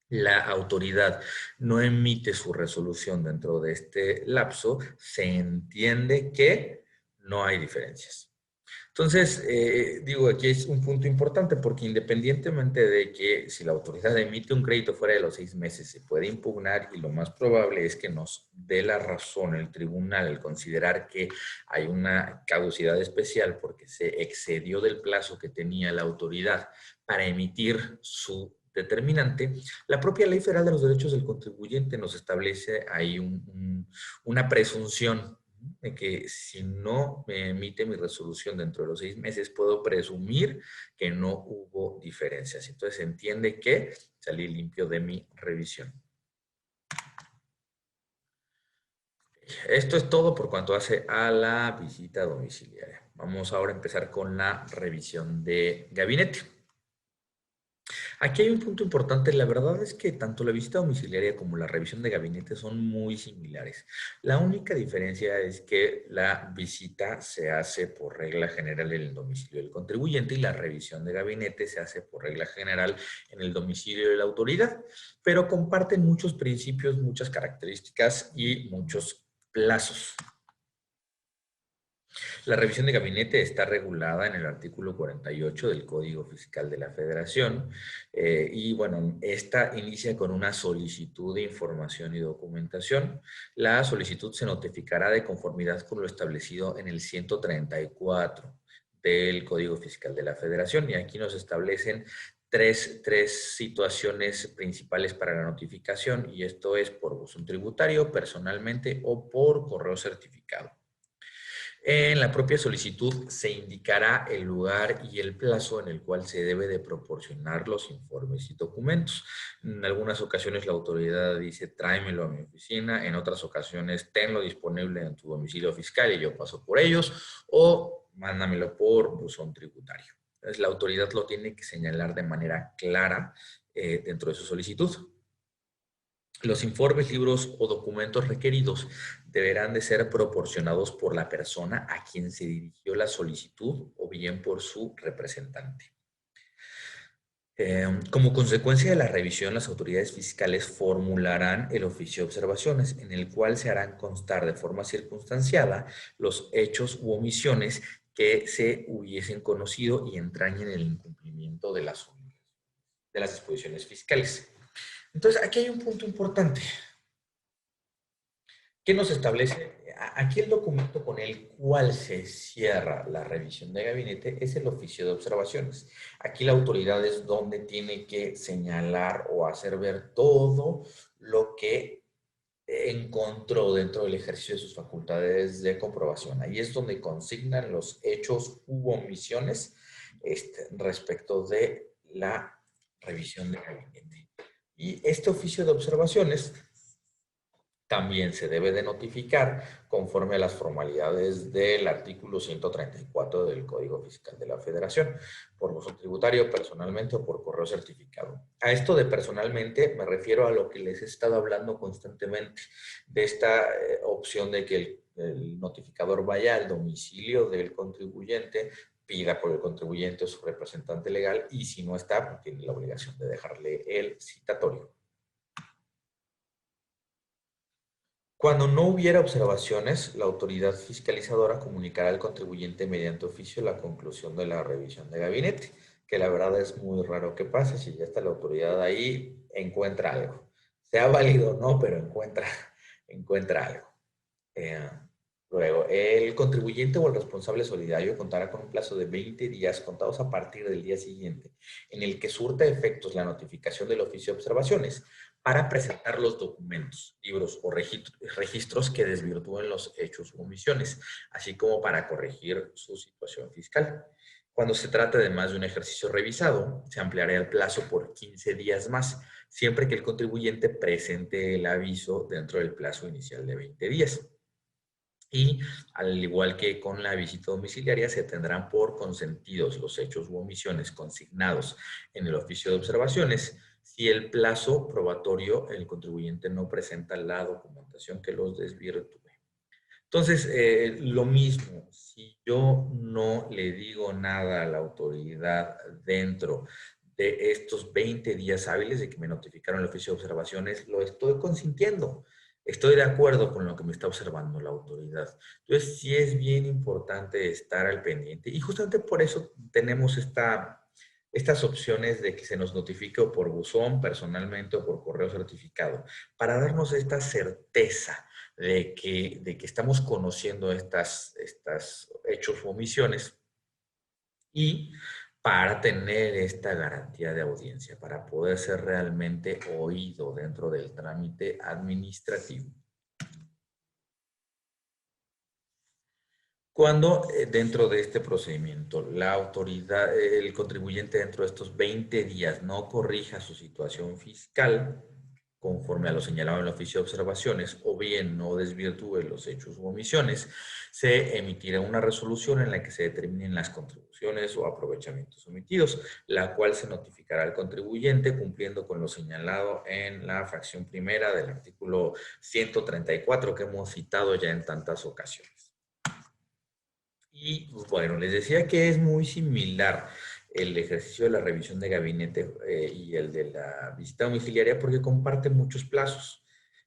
la autoridad no emite su resolución dentro de este lapso, se entiende que no hay diferencias. Entonces, digo, aquí es un punto importante porque independientemente de que si la autoridad emite un crédito fuera de los 6 meses, se puede impugnar y lo más probable es que nos dé la razón el tribunal al considerar que hay una caducidad especial porque se excedió del plazo que tenía la autoridad para emitir su determinante. La propia Ley Federal de los Derechos del Contribuyente nos establece ahí una presunción de que si no me emite mi resolución dentro de los 6 meses, puedo presumir que no hubo diferencias. Entonces se entiende que salí limpio de mi revisión. Esto es todo por cuanto hace a la visita domiciliaria. Vamos ahora a empezar con la revisión de gabinete. Aquí hay un punto importante. La verdad es que tanto la visita domiciliaria como la revisión de gabinete son muy similares. La única diferencia es que la visita se hace por regla general en el domicilio del contribuyente y la revisión de gabinete se hace por regla general en el domicilio de la autoridad, pero comparten muchos principios, muchas características y muchos plazos. La revisión de gabinete está regulada en el artículo 48 del Código Fiscal de la Federación y bueno, esta inicia con una solicitud de información y documentación. La solicitud se notificará de conformidad con lo establecido en el 134 del Código Fiscal de la Federación y aquí nos establecen tres situaciones principales para la notificación y esto es por buzón tributario, personalmente o por correo certificado. En la propia solicitud se indicará el lugar y el plazo en el cual se debe de proporcionar los informes y documentos. En algunas ocasiones la autoridad dice tráemelo a mi oficina, en otras ocasiones tenlo disponible en tu domicilio fiscal y yo paso por ellos o mándamelo por buzón tributario. Entonces la autoridad lo tiene que señalar de manera clara dentro de su solicitud. Los informes, libros o documentos requeridos deberán de ser proporcionados por la persona a quien se dirigió la solicitud o bien por su representante. Como consecuencia de la revisión, las autoridades fiscales formularán el oficio de observaciones, en el cual se harán constar de forma circunstanciada los hechos u omisiones que se hubiesen conocido y entrañen el incumplimiento de las disposiciones fiscales. Entonces, aquí hay un punto importante. ¿Qué nos establece? Aquí el documento con el cual se cierra la revisión de gabinete es el oficio de observaciones. Aquí la autoridad es donde tiene que señalar o hacer ver todo lo que encontró dentro del ejercicio de sus facultades de comprobación. Ahí es donde consignan los hechos u omisiones respecto de la revisión de gabinete. Y este oficio de observaciones también se debe de notificar conforme a las formalidades del artículo 134 del Código Fiscal de la Federación, por buzón tributario, personalmente o por correo certificado. A esto de personalmente me refiero a lo que les he estado hablando constantemente, de esta opción de que el notificador vaya al domicilio del contribuyente, pida por el contribuyente o su representante legal y si no está, pues tiene la obligación de dejarle el citatorio. Cuando no hubiera observaciones, la autoridad fiscalizadora comunicará al contribuyente mediante oficio la conclusión de la revisión de gabinete, que la verdad es muy raro que pase. Si ya está la autoridad ahí, encuentra algo. sea válido o no, pero encuentra algo. Luego, el contribuyente o el responsable solidario contará con un plazo de 20 días contados a partir del día siguiente, en el que surta efectos la notificación del oficio de observaciones para presentar los documentos, libros o registros que desvirtúen los hechos u omisiones, así como para corregir su situación fiscal. Cuando se trata de más de un ejercicio revisado, se ampliará el plazo por 15 días más, siempre que el contribuyente presente el aviso dentro del plazo inicial de 20 días. Y al igual que con la visita domiciliaria, se tendrán por consentidos los hechos u omisiones consignados en el oficio de observaciones si el plazo probatorio el contribuyente no presenta la documentación que los desvirtúe. Entonces, lo mismo, si yo no le digo nada a la autoridad dentro de estos 20 días hábiles de que me notificaron el oficio de observaciones, lo estoy consintiendo. Estoy de acuerdo con lo que me está observando la autoridad. Entonces, sí es bien importante estar al pendiente. Y justamente por eso tenemos estas opciones de que se nos notifique o por buzón, personalmente o por correo certificado, para darnos esta certeza de que estamos conociendo estas hechos o omisiones y para tener esta garantía de audiencia, para poder ser realmente oído dentro del trámite administrativo. Cuando dentro de este procedimiento la autoridad, el contribuyente dentro de estos 20 días no corrija su situación fiscal conforme a lo señalado en el oficio de observaciones o bien no desvirtúe los hechos u omisiones, se emitirá una resolución en la que se determinen las contribuciones o aprovechamientos omitidos, la cual se notificará al contribuyente cumpliendo con lo señalado en la fracción primera del artículo 134 que hemos citado ya en tantas ocasiones. Y bueno, les decía que es muy similar el ejercicio de la revisión de gabinete y el de la visita domiciliaria porque comparten muchos plazos.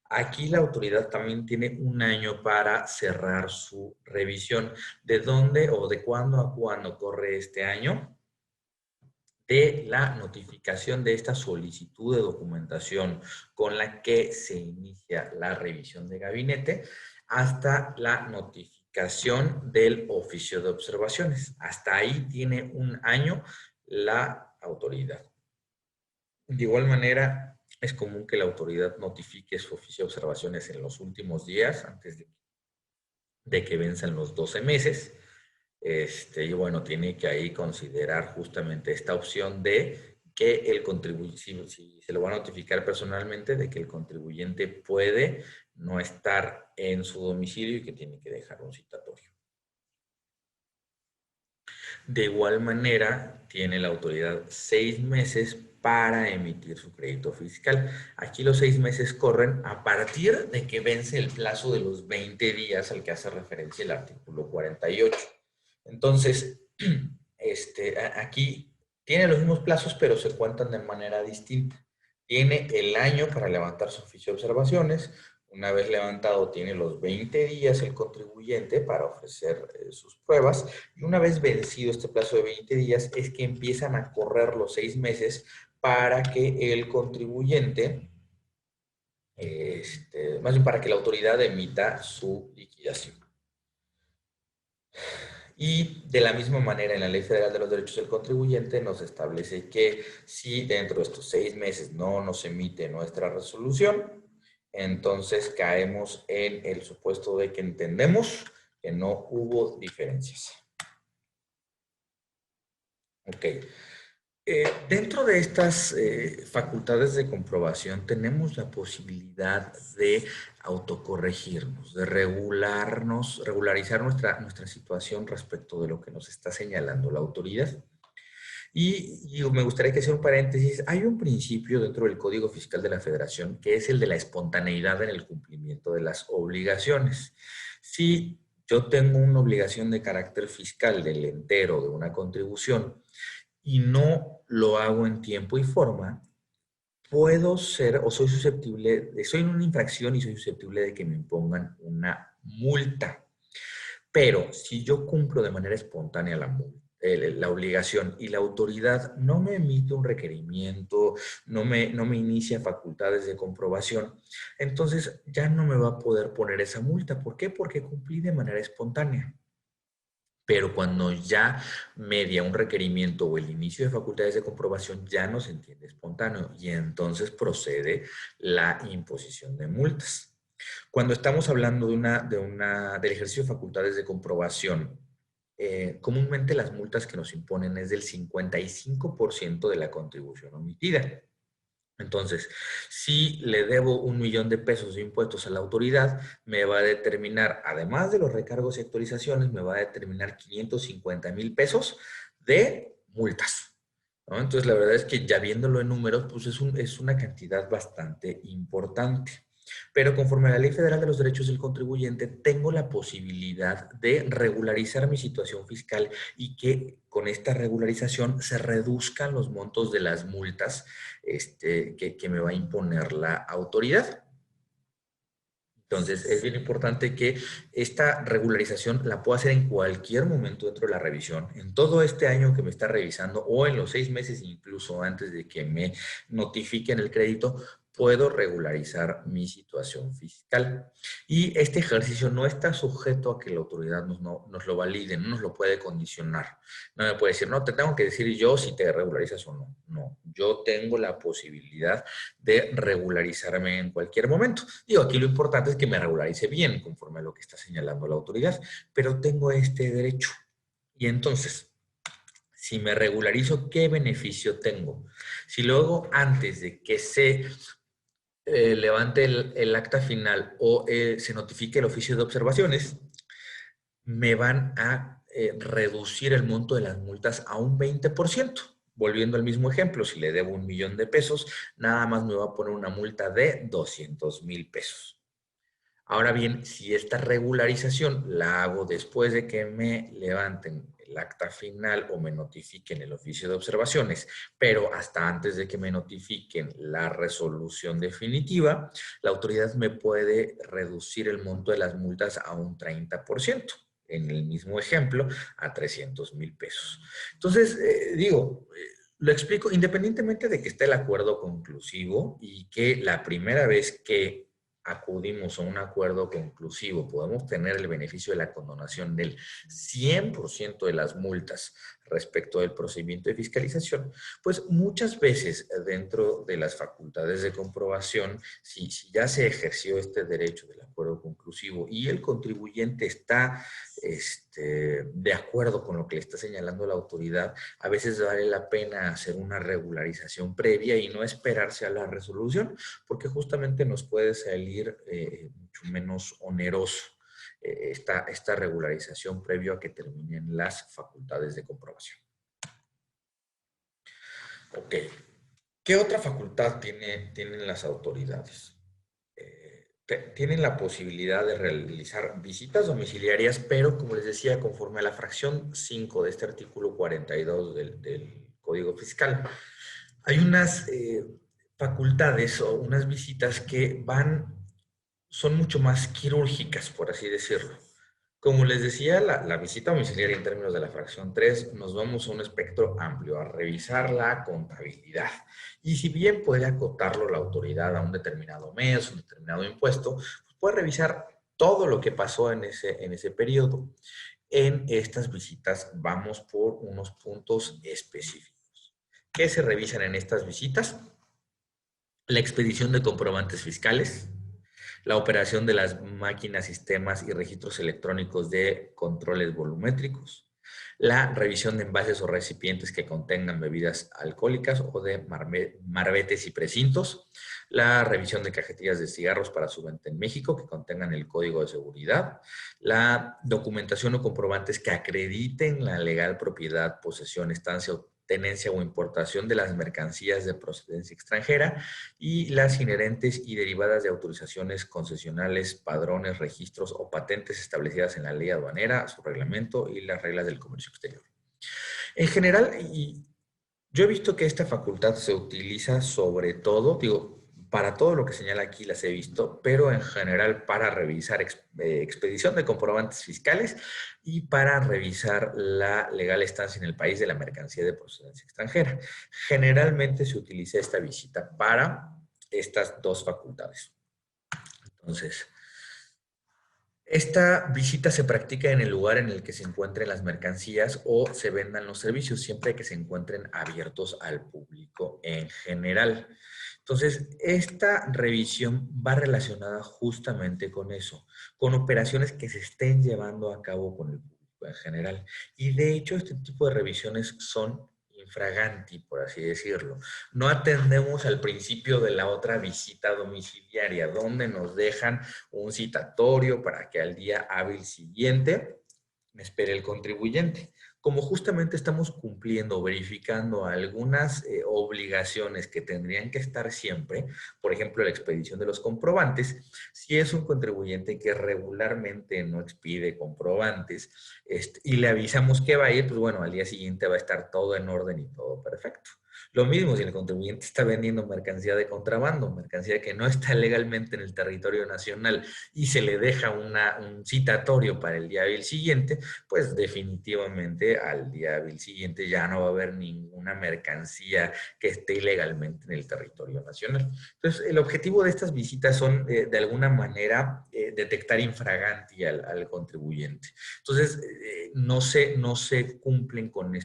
Aquí la autoridad también tiene un año para cerrar su revisión. ¿De dónde o de cuándo a cuándo corre este año? De la notificación de esta solicitud de documentación con la que se inicia la revisión de gabinete hasta la notificación del oficio de observaciones. Hasta ahí tiene un año la autoridad. De igual manera, es común que la autoridad notifique su oficio de observaciones en los últimos días, antes de que venzan los 12 meses. Y bueno, tiene que ahí considerar justamente esta opción de que el contribuyente, si se lo va a notificar personalmente, de que el contribuyente puede no estar en su domicilio y que tiene que dejar un citatorio. De igual manera, tiene la autoridad 6 meses para emitir su crédito fiscal. Aquí los 6 meses corren a partir de que vence el plazo de los 20 días al que hace referencia el artículo 48. Entonces, aquí tiene los mismos plazos, pero se cuentan de manera distinta. Tiene el año para levantar su oficio de observaciones. Una vez levantado, tiene los 20 días el contribuyente para ofrecer sus pruebas. Y una vez vencido este plazo de 20 días, es que empiezan a correr los 6 meses para que el contribuyente, más bien para que la autoridad emita su liquidación. Y de la misma manera, en la Ley Federal de los Derechos del Contribuyente nos establece que si dentro de estos 6 meses no nos emite nuestra resolución, entonces caemos en el supuesto de que entendemos que no hubo diferencias. Ok. Dentro de estas facultades de comprobación tenemos la posibilidad de autocorregirnos, de regularizar nuestra situación respecto de lo que nos está señalando la autoridad. Y me gustaría que hacer un paréntesis. Hay un principio dentro del Código Fiscal de la Federación que es el de la espontaneidad en el cumplimiento de las obligaciones. Si yo tengo una obligación de carácter fiscal del entero de una contribución y no lo hago en tiempo y forma, puedo ser o soy susceptible, soy en una infracción y soy susceptible de que me impongan una multa. Pero si yo cumplo de manera espontánea la obligación y la autoridad no me emite un requerimiento, no me inicia facultades de comprobación, entonces ya no me va a poder poner esa multa. ¿Por qué? Porque cumplí de manera espontánea. Pero cuando ya media un requerimiento o el inicio de facultades de comprobación ya no se entiende espontáneo y entonces procede la imposición de multas. Cuando estamos hablando del ejercicio de facultades de comprobación, comúnmente las multas que nos imponen es del 55% de la contribución omitida. Entonces, si le debo 1,000,000 de pesos de impuestos a la autoridad, me va a determinar, además de los recargos y actualizaciones, me va a determinar 550,000 pesos de multas, ¿no? Entonces, la verdad es que ya viéndolo en números, pues es una cantidad bastante importante. Pero conforme a la Ley Federal de los Derechos del Contribuyente, tengo la posibilidad de regularizar mi situación fiscal y que con esta regularización se reduzcan los montos de las multas que me va a imponer la autoridad. Entonces, es bien importante que esta regularización la pueda hacer en cualquier momento dentro de la revisión, en todo este año que me está revisando o en los 6 meses incluso antes de que me notifiquen el crédito, puedo regularizar mi situación fiscal. Y este ejercicio no está sujeto a que la autoridad nos lo valide, no nos lo puede condicionar. No me puede decir, no, te tengo que decir yo si te regularizas o no. No, yo tengo la posibilidad de regularizarme en cualquier momento. Digo, aquí lo importante es que me regularice bien, conforme a lo que está señalando la autoridad, pero tengo este derecho. Y entonces, si me regularizo, ¿qué beneficio tengo? Si luego, antes de que se levante el acta final o se notifique el oficio de observaciones, me van a reducir el monto de las multas a un 20%. Volviendo al mismo ejemplo, si le debo 1,000,000 de pesos, nada más me va a poner una multa de 200,000 pesos. Ahora bien, si esta regularización la hago después de que me levanten el acta final o me notifiquen el oficio de observaciones, pero hasta antes de que me notifiquen la resolución definitiva, la autoridad me puede reducir el monto de las multas a un 30%. En el mismo ejemplo, a 300,000 pesos. Entonces, lo explico independientemente de que esté el acuerdo conclusivo y que la primera vez que acudimos a un acuerdo conclusivo, podemos tener el beneficio de la condonación del 100% de las multas respecto del procedimiento de fiscalización, pues muchas veces dentro de las facultades de comprobación, si ya se ejerció este derecho del acuerdo conclusivo y el contribuyente está de acuerdo con lo que le está señalando la autoridad, a veces vale la pena hacer una regularización previa y no esperarse a la resolución, porque justamente nos puede salir mucho menos oneroso esta regularización previo a que terminen las facultades de comprobación. Ok. ¿Qué otra facultad tienen las autoridades? Tienen la posibilidad de realizar visitas domiciliarias, pero como les decía, conforme a la fracción 5 de este artículo 42 del Código Fiscal, hay unas facultades o unas visitas que son mucho más quirúrgicas, por así decirlo. Como les decía, la visita domiciliaria en términos de la fracción 3, nos vamos a un espectro amplio, a revisar la contabilidad. Y si bien puede acotarlo la autoridad a un determinado mes, un determinado impuesto, pues puede revisar todo lo que pasó en ese periodo. En estas visitas vamos por unos puntos específicos. ¿Qué se revisan en estas visitas? La expedición de comprobantes fiscales, la operación de las máquinas, sistemas y registros electrónicos de controles volumétricos, la revisión de envases o recipientes que contengan bebidas alcohólicas o de marbetes y precintos, la revisión de cajetillas de cigarros para su venta en México que contengan el código de seguridad, la documentación o comprobantes que acrediten la legal propiedad, posesión, estancia o tenencia o importación de las mercancías de procedencia extranjera y las inherentes y derivadas de autorizaciones concesionales, padrones, registros o patentes establecidas en la ley aduanera, su reglamento y las reglas del comercio exterior. En general, yo he visto que esta facultad se utiliza sobre todo, Para todo lo que señala aquí las he visto, pero en general para revisar expedición de comprobantes fiscales y para revisar la legal estancia en el país de la mercancía de procedencia extranjera. Generalmente se utiliza esta visita para estas dos facultades. Entonces, esta visita se practica en el lugar en el que se encuentren las mercancías o se vendan los servicios, siempre que se encuentren abiertos al público en general. Entonces, esta revisión va relacionada justamente con eso, con operaciones que se estén llevando a cabo con el público en general. Y de hecho, este tipo de revisiones son infraganti, por así decirlo. No atendemos al principio de la otra visita domiciliaria, donde nos dejan un citatorio para que al día hábil siguiente me espere el contribuyente. Como justamente estamos cumpliendo, verificando algunas obligaciones que tendrían que estar siempre, por ejemplo, la expedición de los comprobantes, si es un contribuyente que regularmente no expide comprobantes y le avisamos que va a ir, pues bueno, al día siguiente va a estar todo en orden y todo perfecto. Lo mismo si el contribuyente está vendiendo mercancía de contrabando, mercancía que no está legalmente en el territorio nacional y se le deja un citatorio para el día hábil siguiente, pues definitivamente al día hábil siguiente ya no va a haber ninguna mercancía que esté ilegalmente en el territorio nacional. Entonces, el objetivo de estas visitas son, de alguna manera, detectar infraganti al contribuyente. Entonces, no se cumplen con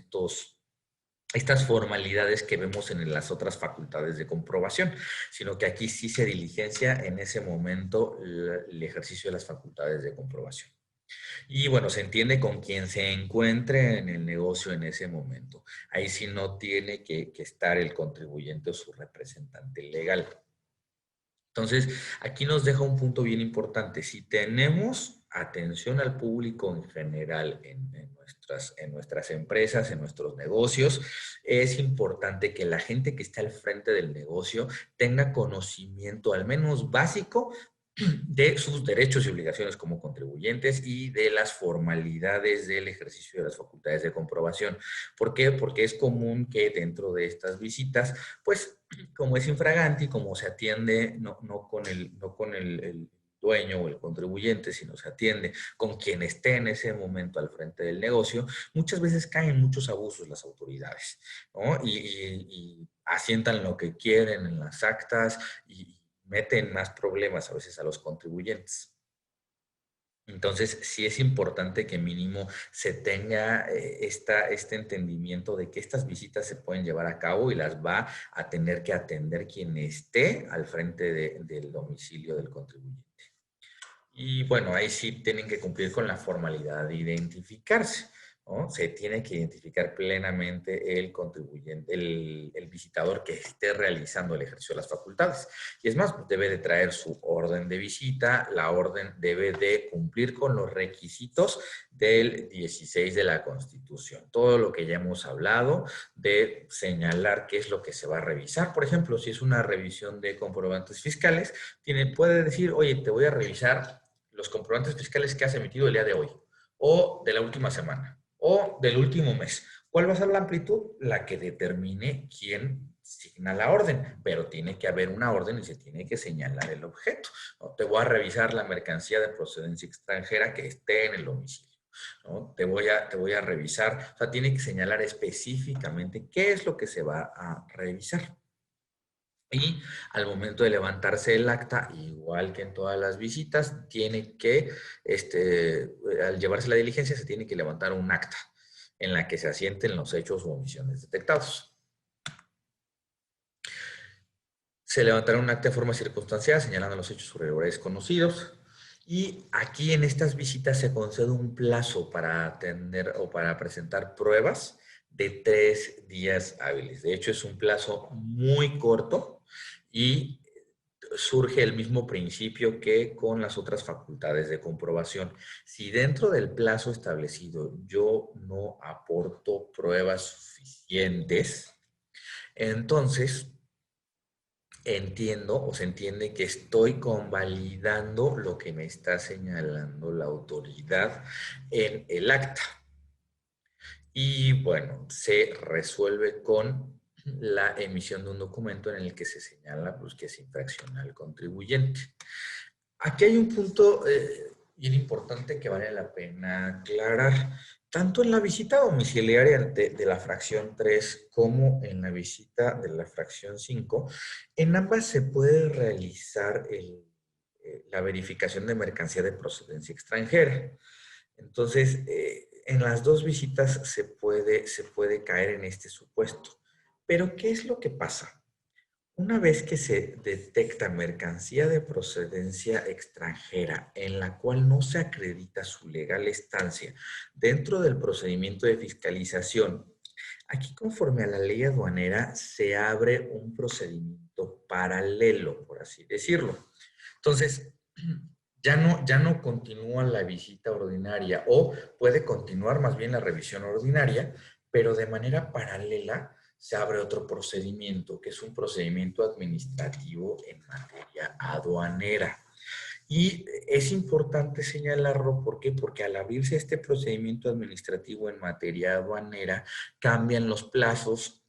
estas formalidades que vemos en las otras facultades de comprobación, sino que aquí sí se diligencia en ese momento el ejercicio de las facultades de comprobación. Y bueno, se entiende con quien se encuentre en el negocio en ese momento. Ahí sí no tiene que estar el contribuyente o su representante legal. Entonces, aquí nos deja un punto bien importante. Si tenemos atención al público en general en nuestras empresas, en nuestros negocios, es importante que la gente que está al frente del negocio tenga conocimiento al menos básico de sus derechos y obligaciones como contribuyentes y de las formalidades del ejercicio de las facultades de comprobación. ¿Por qué? Porque es común que dentro de estas visitas, pues, como es infraganti, como se atiende no con el dueño o el contribuyente, sino se atiende con quien esté en ese momento al frente del negocio, muchas veces caen muchos abusos las autoridades, ¿no? Y asientan lo que quieren en las actas y meten más problemas a veces a los contribuyentes. Entonces, sí es importante que mínimo se tenga este entendimiento de que estas visitas se pueden llevar a cabo y las va a tener que atender quien esté al frente del domicilio del contribuyente. Y bueno, ahí sí tienen que cumplir con la formalidad de identificarse, ¿no? Se tiene que identificar plenamente el contribuyente, el visitador que esté realizando el ejercicio de las facultades. Y es más, debe de traer su orden de visita, la orden debe de cumplir con los requisitos del 16 de la Constitución. Todo lo que ya hemos hablado de señalar qué es lo que se va a revisar. Por ejemplo, si es una revisión de comprobantes fiscales, puede decir, oye, te voy a revisar los comprobantes fiscales que has emitido el día de hoy, o de la última semana, o del último mes. ¿Cuál va a ser la amplitud? La que determine quién signa la orden, pero tiene que haber una orden y se tiene que señalar el objeto, ¿no? Te voy a revisar la mercancía de procedencia extranjera que esté en el domicilio, ¿no? Te voy a revisar, o sea, tiene que señalar específicamente qué es lo que se va a revisar. Y al momento de levantarse el acta, igual que en todas las visitas, tiene que, al llevarse la diligencia, se tiene que levantar un acta en la que se asienten los hechos o omisiones detectados. Se levantará un acta de forma circunstancial señalando los hechos o irregularidades conocidos. Y aquí en estas visitas se concede un plazo para atender o para presentar pruebas de 3 días hábiles. De hecho, es un plazo muy corto y surge el mismo principio que con las otras facultades de comprobación. Si dentro del plazo establecido yo no aporto pruebas suficientes, entonces entiendo o se entiende que estoy convalidando lo que me está señalando la autoridad en el acta. Y bueno, se resuelve con la emisión de un documento en el que se señala pues, que es infracción al contribuyente. Aquí hay un punto bien importante que vale la pena aclarar. Tanto en la visita domiciliaria de la fracción 3 como en la visita de la fracción 5, en ambas se puede realizar la verificación de mercancía de procedencia extranjera. Entonces, en las dos visitas se puede caer en este supuesto. Pero, ¿qué es lo que pasa? Una vez que se detecta mercancía de procedencia extranjera en la cual no se acredita su legal estancia dentro del procedimiento de fiscalización, aquí conforme a la ley aduanera se abre un procedimiento paralelo, por así decirlo. Entonces, ya no continúa la visita ordinaria o puede continuar más bien la revisión ordinaria, pero de manera paralela se abre otro procedimiento, que es un procedimiento administrativo en materia aduanera. Y es importante señalarlo, ¿por qué? Porque al abrirse este procedimiento administrativo en materia aduanera, cambian los plazos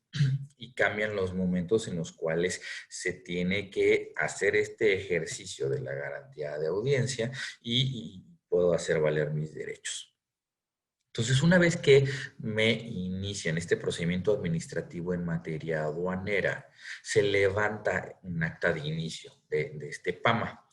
y cambian los momentos en los cuales se tiene que hacer este ejercicio de la garantía de audiencia y puedo hacer valer mis derechos. Entonces, una vez que me inician este procedimiento administrativo en materia aduanera, se levanta un acta de inicio de este PAMA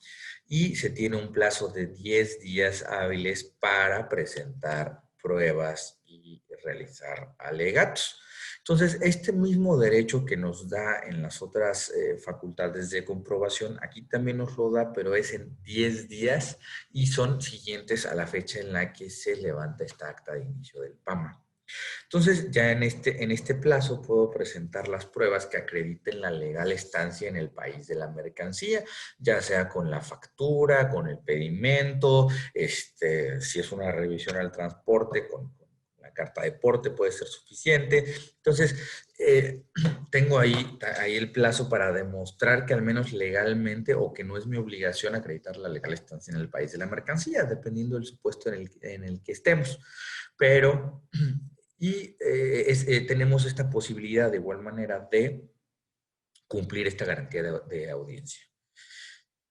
y se tiene un plazo de 10 días hábiles para presentar pruebas y realizar alegatos. Entonces, este mismo derecho que nos da en las otras facultades de comprobación, aquí también nos lo da, pero es en 10 días y son siguientes a la fecha en la que se levanta esta acta de inicio del PAMA. Entonces, ya en este plazo puedo presentar las pruebas que acrediten la legal estancia en el país de la mercancía, ya sea con la factura, con el pedimento, si es una revisión al transporte, con la carta de porte puede ser suficiente. Entonces, tengo ahí el plazo para demostrar que al menos legalmente o que no es mi obligación acreditar la legal estancia en el país de la mercancía, dependiendo del supuesto en el que estemos. Pero tenemos esta posibilidad de igual manera de cumplir esta garantía de audiencia.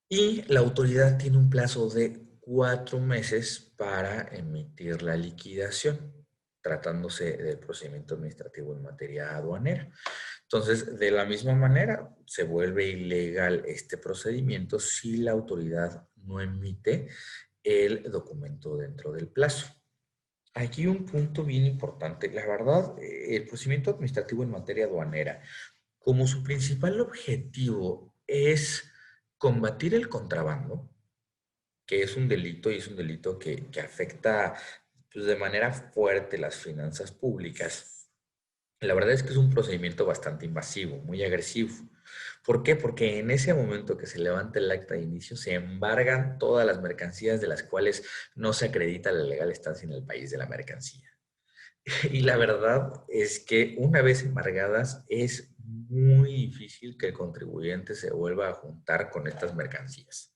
Y la autoridad tiene un plazo de 4 meses para emitir la liquidación, tratándose del procedimiento administrativo en materia aduanera. Entonces, de la misma manera, se vuelve ilegal este procedimiento si la autoridad no emite el documento dentro del plazo. Aquí un punto bien importante. La verdad, el procedimiento administrativo en materia aduanera, como su principal objetivo es combatir el contrabando, que es un delito y es un delito que afecta pues, de manera fuerte las finanzas públicas. La verdad es que es un procedimiento bastante invasivo, muy agresivo. ¿Por qué? Porque en ese momento que se levanta el acta de inicio, se embargan todas las mercancías de las cuales no se acredita la legal estancia en el país de la mercancía. Y la verdad es que una vez embargadas, es muy difícil que el contribuyente se vuelva a juntar con estas mercancías.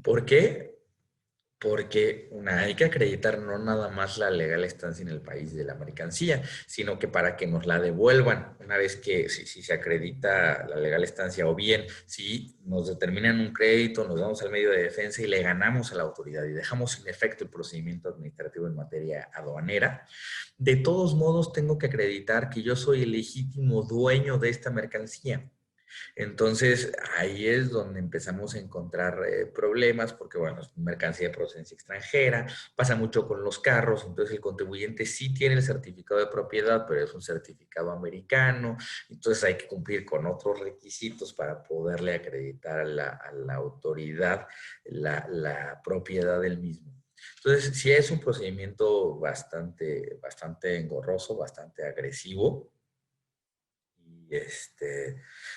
¿Por qué? Porque hay que acreditar no nada más la legal estancia en el país de la mercancía, sino que para que nos la devuelvan una vez que si se acredita la legal estancia o bien si nos determinan un crédito, nos vamos al medio de defensa y le ganamos a la autoridad y dejamos sin efecto el procedimiento administrativo en materia aduanera, de todos modos tengo que acreditar que yo soy el legítimo dueño de esta mercancía. Entonces, ahí es donde empezamos a encontrar problemas, porque, bueno, es mercancía de procedencia extranjera, pasa mucho con los carros, entonces el contribuyente sí tiene el certificado de propiedad, pero es un certificado americano, entonces hay que cumplir con otros requisitos para poderle acreditar a la autoridad la propiedad del mismo. Entonces, sí es un procedimiento bastante engorroso, bastante agresivo.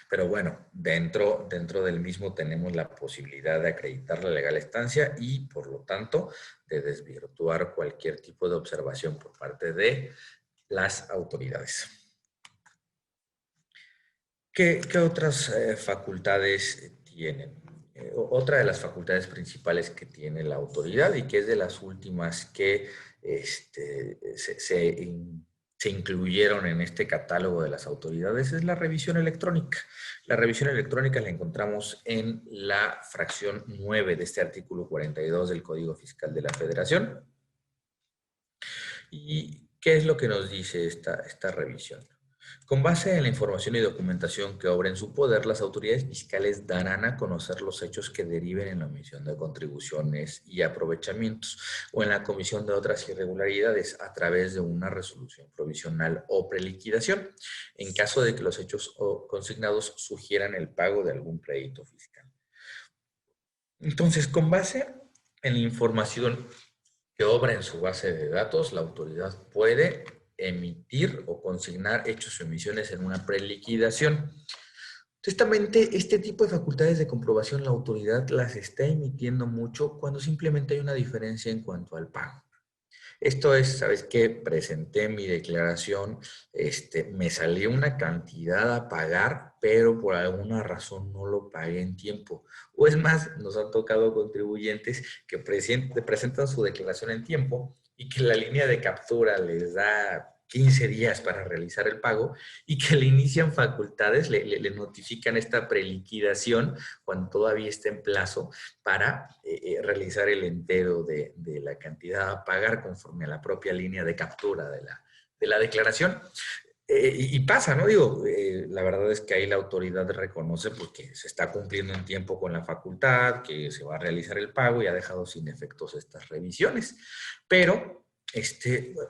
Pero bueno, dentro del mismo tenemos la posibilidad de acreditar la legal estancia y, por lo tanto, de desvirtuar cualquier tipo de observación por parte de las autoridades. ¿Qué otras facultades tienen? Otra de las facultades principales que tiene la autoridad y que es de las últimas que se incluyeron en este catálogo de las autoridades es la revisión electrónica. La revisión electrónica la encontramos en la fracción 9 de este artículo 42 del Código Fiscal de la Federación. ¿Y qué es lo que nos dice esta revisión? Con base en la información y documentación que obra en su poder, las autoridades fiscales darán a conocer los hechos que deriven en la omisión de contribuciones y aprovechamientos o en la comisión de otras irregularidades a través de una resolución provisional o preliquidación, en caso de que los hechos consignados sugieran el pago de algún crédito fiscal. Entonces, con base en la información que obra en su base de datos, la autoridad puede emitir o consignar hechos o emisiones en una preliquidación. Justamente este tipo de facultades de comprobación la autoridad las está emitiendo mucho cuando simplemente hay una diferencia en cuanto al pago. Esto es, ¿sabes qué? Presenté mi declaración, me salió una cantidad a pagar, pero por alguna razón no lo pagué en tiempo. O es más, nos han tocado contribuyentes que presentan su declaración en tiempo y que la línea de captura les da 15 días para realizar el pago y que le inician facultades, le notifican esta preliquidación cuando todavía está en plazo para realizar el entero de la cantidad a pagar conforme a la propia línea de captura de la declaración. Y pasa, ¿no? Digo, la verdad es que ahí la autoridad reconoce porque se está cumpliendo en tiempo con la facultad, que se va a realizar el pago y ha dejado sin efectos estas revisiones. Pero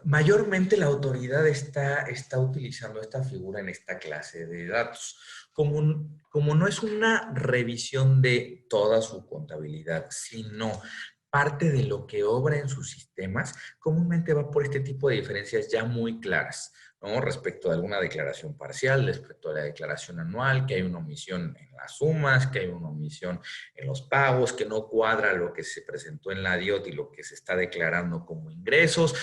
mayormente la autoridad está utilizando esta figura en esta clase de datos. Como no es una revisión de toda su contabilidad, sino parte de lo que obra en sus sistemas, comúnmente va por este tipo de diferencias ya muy claras, ¿no? Respecto a alguna declaración parcial, respecto a la declaración anual, que hay una omisión en las sumas, que hay una omisión en los pagos, que no cuadra lo que se presentó en la DIOT y lo que se está declarando como ingresos.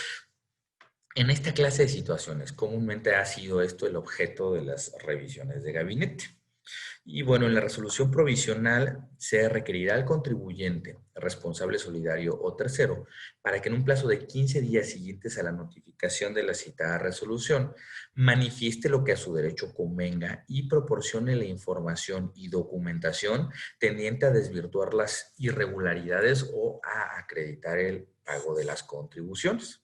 En esta clase de situaciones, comúnmente ha sido esto el objeto de las revisiones de gabinete. Y bueno, en la resolución provisional se requerirá al contribuyente, responsable solidario o tercero, para que en un plazo de 15 días siguientes a la notificación de la citada resolución, manifieste lo que a su derecho convenga y proporcione la información y documentación tendiente a desvirtuar las irregularidades o a acreditar el pago de las contribuciones.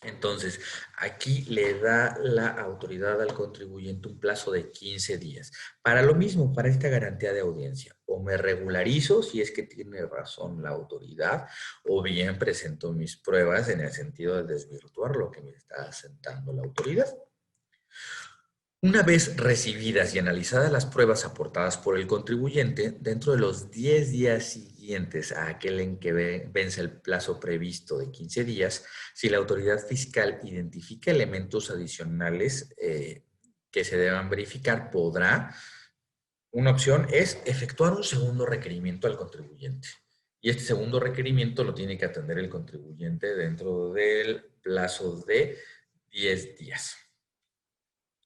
Entonces, aquí le da la autoridad al contribuyente un plazo de 15 días. Para lo mismo, para esta garantía de audiencia, o me regularizo si es que tiene razón la autoridad, o bien presento mis pruebas en el sentido de desvirtuar lo que me está asentando la autoridad. Una vez recibidas y analizadas las pruebas aportadas por el contribuyente, dentro de los 10 días siguientes a aquel en que vence el plazo previsto de 15 días, si la autoridad fiscal identifica elementos adicionales que se deban verificar, podrá, una opción es efectuar un segundo requerimiento al contribuyente. Y este segundo requerimiento lo tiene que atender el contribuyente dentro del plazo de 10 días.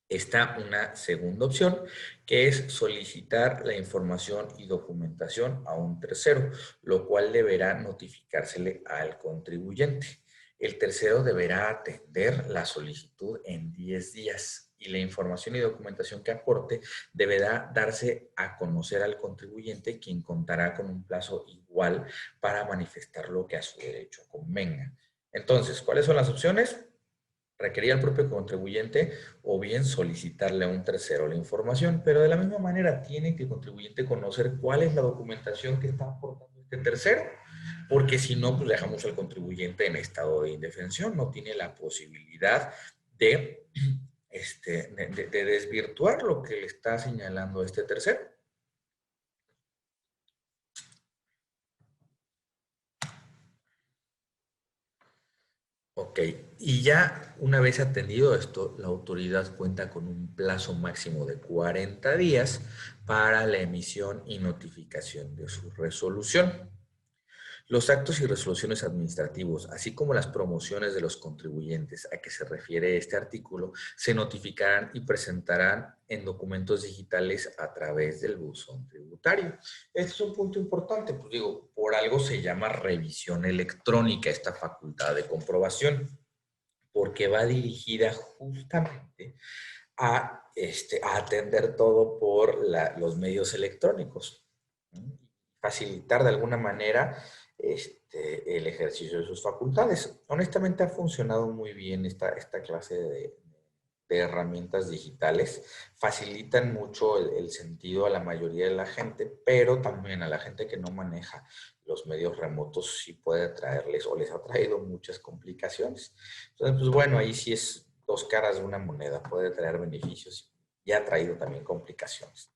Está una segunda opción, que es solicitar la información y documentación a un tercero, lo cual deberá notificársele al contribuyente. El tercero deberá atender la solicitud en 10 días y la información y documentación que aporte deberá darse a conocer al contribuyente, quien contará con un plazo igual para manifestar lo que a su derecho convenga. Entonces, ¿cuáles son las opciones? Requerir al propio contribuyente o bien solicitarle a un tercero la información, pero de la misma manera tiene que el contribuyente conocer cuál es la documentación que está aportando este tercero, porque si no, pues dejamos al contribuyente en estado de indefensión, no tiene la posibilidad de desvirtuar lo que le está señalando este tercero. Ok, y ya una vez atendido esto, la autoridad cuenta con un plazo máximo de 40 días para la emisión y notificación de su resolución. Los actos y resoluciones administrativos, así como las promociones de los contribuyentes a que se refiere este artículo, se notificarán y presentarán en documentos digitales a través del buzón tributario. Este es un punto importante, pues digo, por algo se llama revisión electrónica esta facultad de comprobación. porque va dirigida justamente a atender todo por los medios electrónicos, ¿no? Facilitar de alguna manera el ejercicio de sus facultades. Honestamente ha funcionado muy bien esta clase de herramientas digitales, facilitan mucho el sentido a la mayoría de la gente, pero también a la gente que no maneja los medios remotos sí puede traerles o les ha traído muchas complicaciones. Entonces, pues bueno, ahí sí es dos caras de una moneda, puede traer beneficios y ha traído también complicaciones.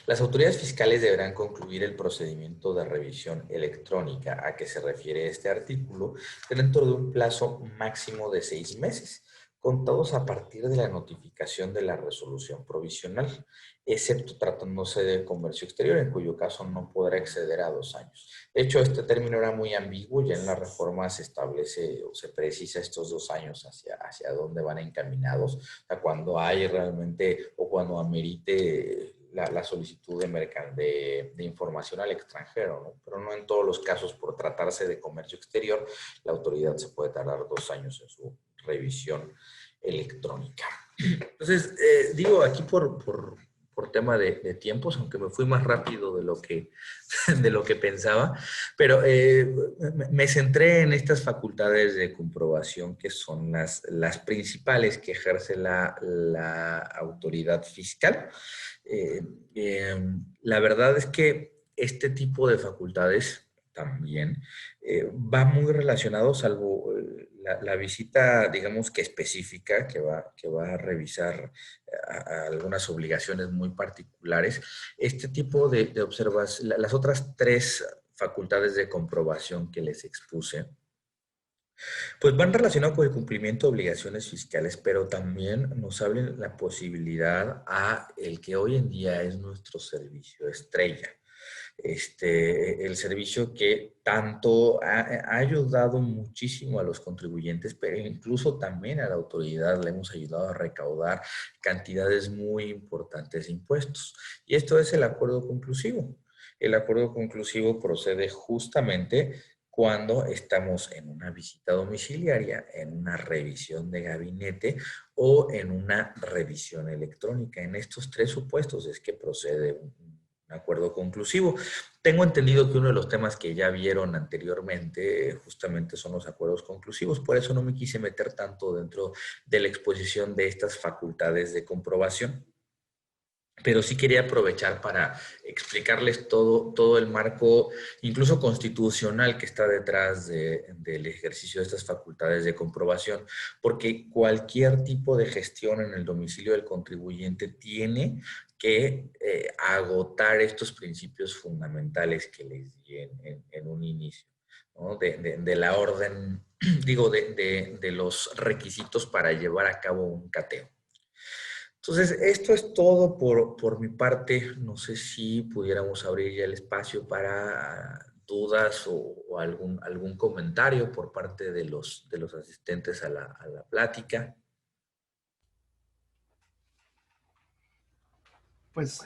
Las autoridades fiscales deberán concluir el procedimiento de revisión electrónica a que se refiere este artículo dentro de un plazo máximo de 6 meses, contados a partir de la notificación de la resolución provisional, excepto tratándose de comercio exterior, en cuyo caso no podrá exceder a 2 años. De hecho, este término era muy ambiguo, ya en la reforma se establece o se precisa estos 2 años hacia dónde van encaminados, a cuando hay realmente o cuando amerite la solicitud de información al extranjero, ¿no? Pero no en todos los casos, por tratarse de comercio exterior, la autoridad se puede tardar 2 años en su revisión electrónica. Entonces, digo aquí por tema de tiempos, aunque me fui más rápido de lo que pensaba, pero me centré en estas facultades de comprobación que son las principales que ejerce la autoridad fiscal. La verdad es que este tipo de facultades también va muy relacionado, salvo la visita, digamos que específica, que va a revisar a algunas obligaciones muy particulares. Este tipo de observación, las otras 3 facultades de comprobación que les expuse, pues van relacionados con el cumplimiento de obligaciones fiscales, pero también nos abren la posibilidad a el que hoy en día es nuestro servicio estrella. El servicio que tanto ha ayudado muchísimo a los contribuyentes, pero incluso también a la autoridad le hemos ayudado a recaudar cantidades muy importantes de impuestos. Y esto es el acuerdo conclusivo. El acuerdo conclusivo procede justamente cuando estamos en una visita domiciliaria, en una revisión de gabinete o en una revisión electrónica. En estos 3 supuestos es que procede un acuerdo conclusivo. Tengo entendido que uno de los temas que ya vieron anteriormente justamente son los acuerdos conclusivos, por eso no me quise meter tanto dentro de la exposición de estas facultades de comprobación. Pero sí quería aprovechar para explicarles todo el marco, incluso constitucional, que está detrás del ejercicio de estas facultades de comprobación, porque cualquier tipo de gestión en el domicilio del contribuyente tiene que agotar estos principios fundamentales que les di en un inicio, ¿no? De la orden, digo, de los requisitos para llevar a cabo un cateo. Entonces, esto es todo por mi parte. No sé si pudiéramos abrir ya el espacio para dudas o algún comentario por parte de los asistentes a la plática. Pues,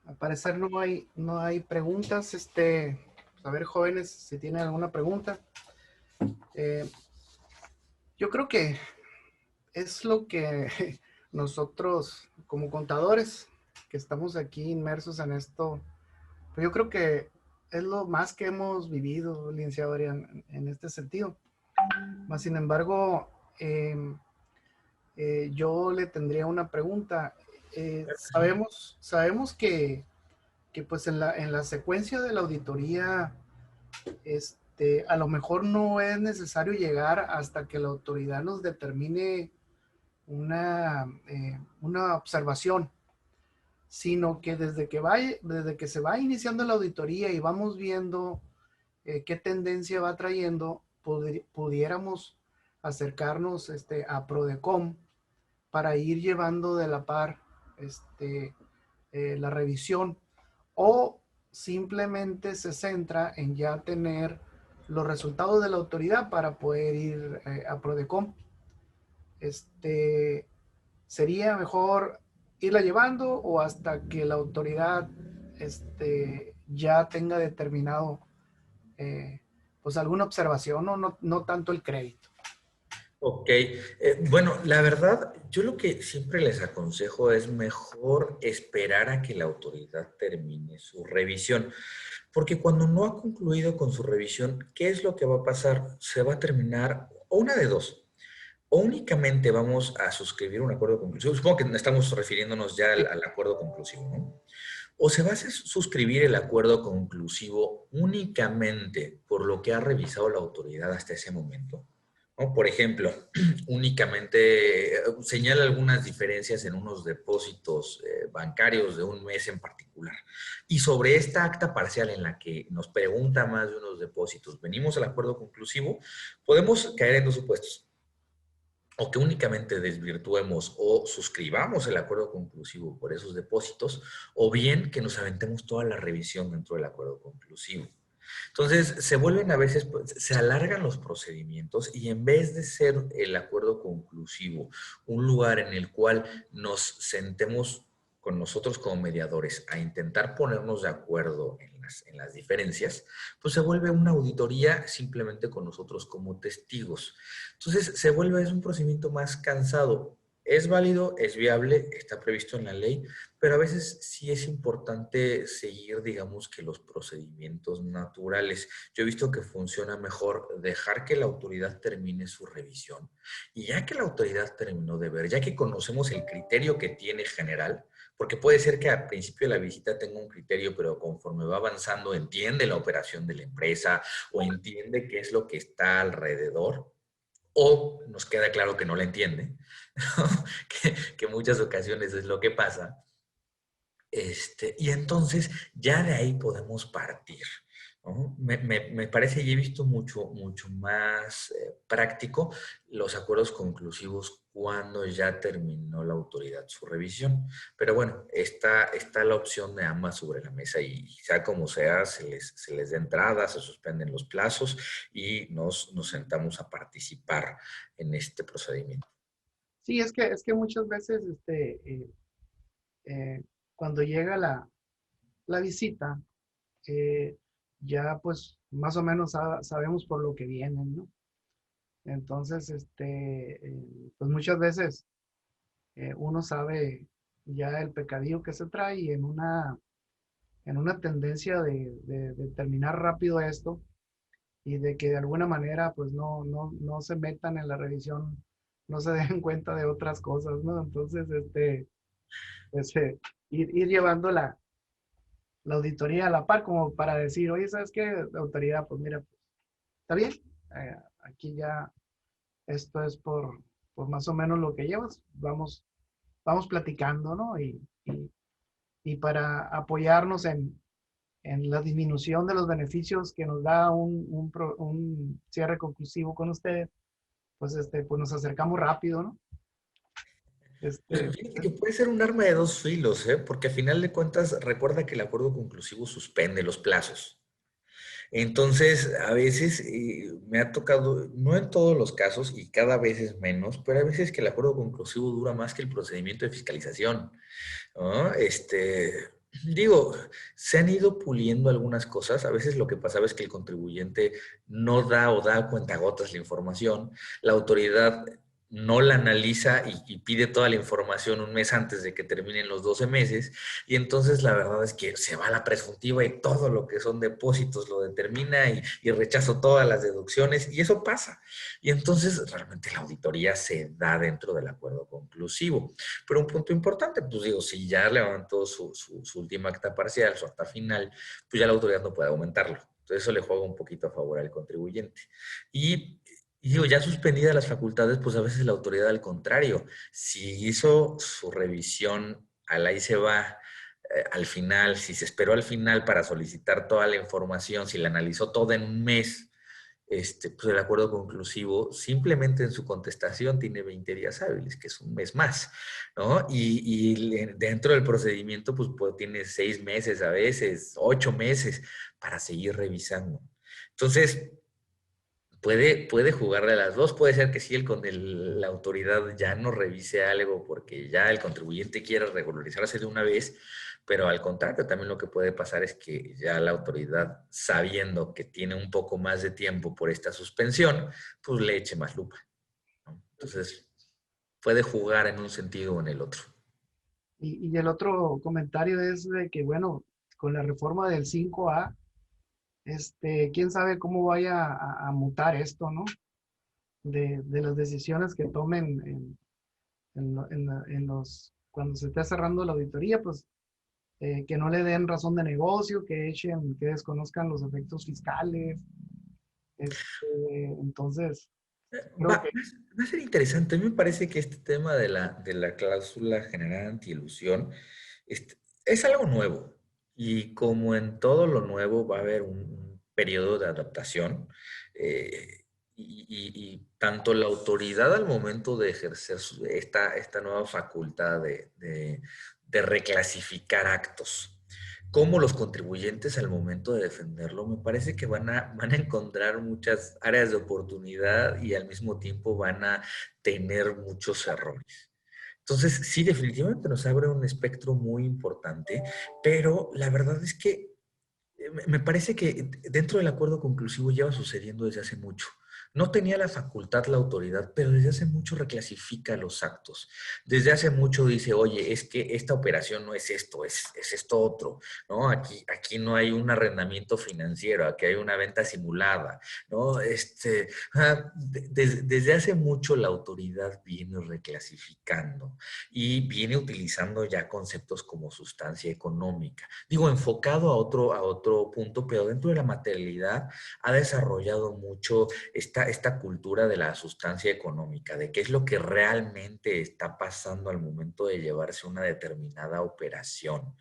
al parecer no hay preguntas. A ver, jóvenes, si tienen alguna pregunta. Yo creo que es lo que nosotros como contadores que estamos aquí inmersos en esto, pues yo creo que es lo más que hemos vivido, licenciado Adrián, en este sentido. Más sin embargo, yo le tendría una pregunta. Sabemos que pues en la secuencia de la auditoría, a lo mejor no es necesario llegar hasta que la autoridad nos determine una observación, sino que desde que se va iniciando la auditoría y vamos viendo qué tendencia va trayendo, pudiéramos acercarnos a Prodecom para ir llevando de la par la revisión, o simplemente se centra en ya tener los resultados de la autoridad para poder ir a Prodecom. ¿Sería mejor irla llevando o hasta que la autoridad ya tenga determinado pues alguna observación o no tanto el crédito. Ok, bueno, la verdad, yo lo que siempre les aconsejo es mejor esperar a que la autoridad termine su revisión, porque cuando no ha concluido con su revisión, ¿qué es lo que va a pasar? Se va a terminar, o una de dos, o únicamente vamos a suscribir un acuerdo conclusivo, supongo que estamos refiriéndonos ya al acuerdo conclusivo, ¿no? O se va a suscribir el acuerdo conclusivo únicamente por lo que ha revisado la autoridad hasta ese momento, ¿no? Por ejemplo, únicamente señala algunas diferencias en unos depósitos bancarios de un mes en particular. Y sobre esta acta parcial en la que nos pregunta más de unos depósitos, venimos al acuerdo conclusivo, podemos caer en dos supuestos. O que únicamente desvirtuemos o suscribamos el acuerdo conclusivo por esos depósitos, o bien que nos aventemos toda la revisión dentro del acuerdo conclusivo. Entonces, se vuelven a veces, se alargan los procedimientos y en vez de ser el acuerdo conclusivo un lugar en el cual nos sentemos con nosotros como mediadores a intentar ponernos de acuerdo en las diferencias, pues se vuelve una auditoría simplemente con nosotros como testigos. Entonces, es un procedimiento más cansado. Es válido, es viable, está previsto en la ley, pero a veces sí es importante seguir, digamos, que los procedimientos naturales. Yo he visto que funciona mejor dejar que la autoridad termine su revisión y ya que la autoridad terminó de ver, ya que conocemos el criterio que tiene general, porque puede ser que al principio de la visita tenga un criterio, pero conforme va avanzando entiende la operación de la empresa o entiende qué es lo que está alrededor, o nos queda claro que no la entiende, que muchas ocasiones es lo que pasa. Y entonces ya de ahí podemos partir, ¿no? Me parece y he visto mucho más práctico los acuerdos conclusivos cuando ya terminó la autoridad su revisión. Pero bueno, está la opción de ambas sobre la mesa y sea como sea, se les da entrada, se suspenden los plazos y nos sentamos a participar en este procedimiento. Sí, es que muchas veces eh, cuando llega la visita, eh, ya pues más o menos sabemos por lo que vienen, ¿no? Entonces, pues muchas veces uno sabe ya el pecadillo que se trae y en una tendencia de terminar rápido esto y de que de alguna manera pues no se metan en la revisión, no se den cuenta de otras cosas, ¿no? Entonces, pues, ir llevando la auditoría a la par como para decir, oye, ¿sabes qué? La autoridad, pues mira, pues, está bien, aquí ya esto es por más o menos lo que llevas, vamos platicando, ¿no? Y para apoyarnos en la disminución de los beneficios que nos da un cierre conclusivo con ustedes, pues, pues nos acercamos rápido, ¿no? Pues fíjate que puede ser un arma de dos filos, ¿eh? Porque a final de cuentas recuerda que el acuerdo conclusivo suspende los plazos. Entonces, a veces me ha tocado, no en todos los casos y cada vez es menos, pero hay veces que el acuerdo conclusivo dura más que el procedimiento de fiscalización, ¿no? Digo, se han ido puliendo algunas cosas. A veces lo que pasaba es que el contribuyente no da o da a cuentagotas la información. La autoridad no la analiza y pide toda la información un mes antes de que terminen los 12 meses. Y entonces la verdad es que se va a la presuntiva y todo lo que son depósitos lo determina y rechazo todas las deducciones y eso pasa. Y entonces realmente la auditoría se da dentro del acuerdo conclusivo. Pero un punto importante, pues digo, si ya levantó su última acta parcial, su acta final, pues ya la autoridad no puede aumentarlo. Entonces eso le juega un poquito a favor al contribuyente. Y digo, ya suspendidas las facultades, pues a veces la autoridad al contrario, si hizo su revisión, ahí se va al final, si se esperó al final para solicitar toda la información, si la analizó toda en un mes, pues el acuerdo conclusivo simplemente en su contestación tiene 20 días hábiles, que es un mes más, ¿no? Y dentro del procedimiento, pues tiene 6 meses a veces, 8 meses para seguir revisando. Entonces, puede jugarle a las dos. Puede ser que sí, la autoridad ya no revise algo porque ya el contribuyente quiere regularizarse de una vez, pero al contrario, también lo que puede pasar es que ya la autoridad, sabiendo que tiene un poco más de tiempo por esta suspensión, pues le eche más lupa, ¿no? Entonces, puede jugar en un sentido o en el otro. Y el otro comentario es de que, bueno, con la reforma del 5A, quién sabe cómo vaya a mutar esto, ¿no? De las decisiones que tomen cuando se esté cerrando la auditoría, pues que no le den razón de negocio, que desconozcan los efectos fiscales. Entonces, creo que Va a ser interesante. A mí me parece que este tema de la cláusula general antielusión es algo nuevo. Y como en todo lo nuevo va a haber un periodo de adaptación. Y tanto la autoridad al momento de ejercer esta nueva facultad de reclasificar actos, como los contribuyentes al momento de defenderlo, me parece que van a encontrar muchas áreas de oportunidad y al mismo tiempo van a tener muchos errores. Entonces, sí, definitivamente nos abre un espectro muy importante, pero la verdad es que me parece que dentro del acuerdo conclusivo lleva sucediendo desde hace mucho. No tenía la facultad la autoridad, pero desde hace mucho reclasifica los actos. Desde hace mucho dice, oye, es que esta operación no es esto, es esto otro, ¿no? Aquí no hay un arrendamiento financiero, aquí hay una venta simulada, ¿no? Desde hace mucho la autoridad viene reclasificando y viene utilizando ya conceptos como sustancia económica. Digo, enfocado a otro punto, pero dentro de la materialidad ha desarrollado mucho esta cultura de la sustancia económica, de qué es lo que realmente está pasando al momento de llevarse una determinada operación.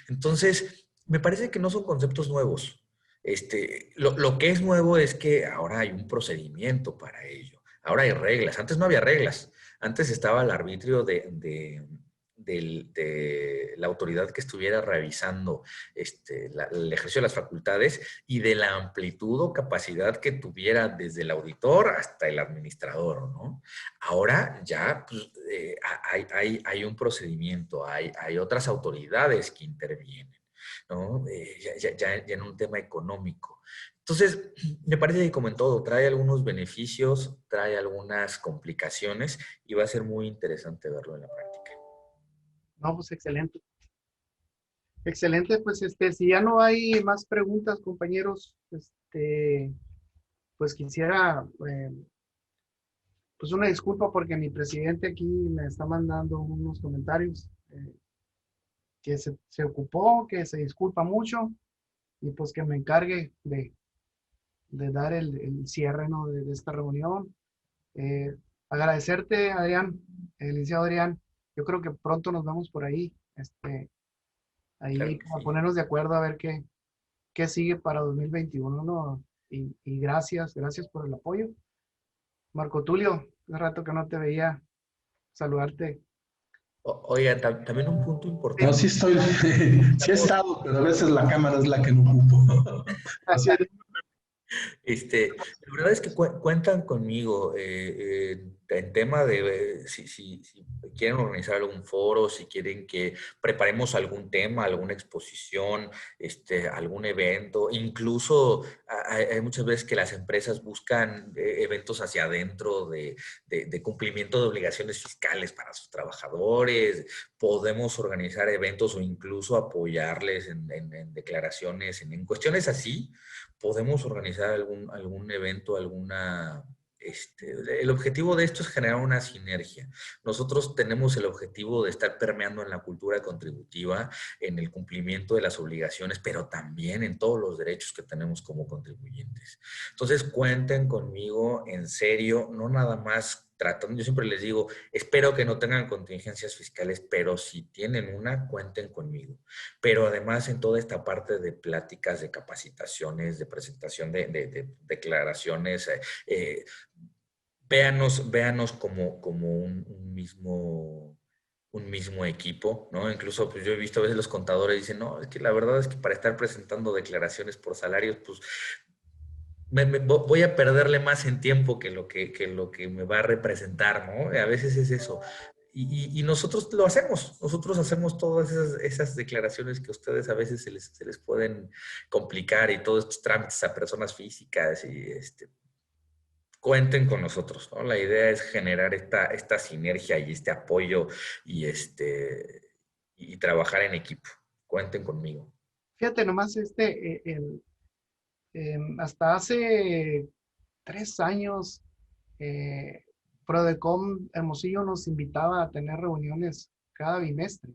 Entonces, me parece que no son conceptos nuevos. Lo que es nuevo es que ahora hay un procedimiento para ello. Ahora hay reglas. Antes no había reglas. Antes estaba el arbitrio de la autoridad que estuviera revisando el ejercicio de las facultades y de la amplitud o capacidad que tuviera desde el auditor hasta el administrador, ¿no? Ahora ya pues, hay un procedimiento, hay otras autoridades que intervienen, ¿no? Ya en un tema económico. Entonces, me parece que como en todo, trae algunos beneficios, trae algunas complicaciones y va a ser muy interesante verlo en la práctica. no, pues excelente. Excelente, pues si ya no hay más preguntas, compañeros, pues quisiera pues una disculpa porque mi presidente aquí me está mandando unos comentarios que se ocupó, que se disculpa mucho y pues que me encargue de dar el cierre, ¿no? de esta reunión. Agradecerte, Adrián, licenciado Adrián. Yo creo que pronto nos vemos por ahí, Claro ahí que para sí. ponernos de acuerdo a ver qué sigue para 2021, ¿no? Y gracias por el apoyo. Marco Tulio, hace rato que no te veía, saludarte. Oiga, también un punto No, importante. sí estoy, sí he Estamos, estado, pero a veces la cámara es la que no ocupo. Así es. La verdad es que cuentan conmigo en tema de si quieren organizar algún foro, si quieren que preparemos algún tema, alguna exposición, algún evento. Incluso hay muchas veces que las empresas buscan eventos hacia adentro de cumplimiento de obligaciones fiscales para sus trabajadores. Podemos organizar eventos o incluso apoyarles en declaraciones, en cuestiones así podemos organizar algún evento, el objetivo de esto es generar una sinergia. Nosotros tenemos el objetivo de estar permeando en la cultura contributiva, en el cumplimiento de las obligaciones, pero también en todos los derechos que tenemos como contribuyentes. Entonces, cuenten conmigo en serio, no nada más tratando, yo siempre les digo, espero que no tengan contingencias fiscales, pero si tienen una, cuenten conmigo. Pero además en toda esta parte de pláticas, de capacitaciones, de presentación de declaraciones, véanos como un mismo equipo, ¿no? Incluso pues yo he visto a veces los contadores dicen, no, es que la verdad es que para estar presentando declaraciones por salarios, pues voy a perderle más en tiempo que lo que me va a representar, ¿no? A veces es eso. y nosotros lo hacemos. Nosotros hacemos todas esas declaraciones que a ustedes a veces se les pueden complicar y todos estos trámites a personas físicas y cuenten con nosotros, ¿no? La idea es generar esta sinergia y este apoyo y, y trabajar en equipo. Cuenten conmigo. Fíjate nomás, hasta hace 3 años, Prodecom Hermosillo nos invitaba a tener reuniones cada bimestre.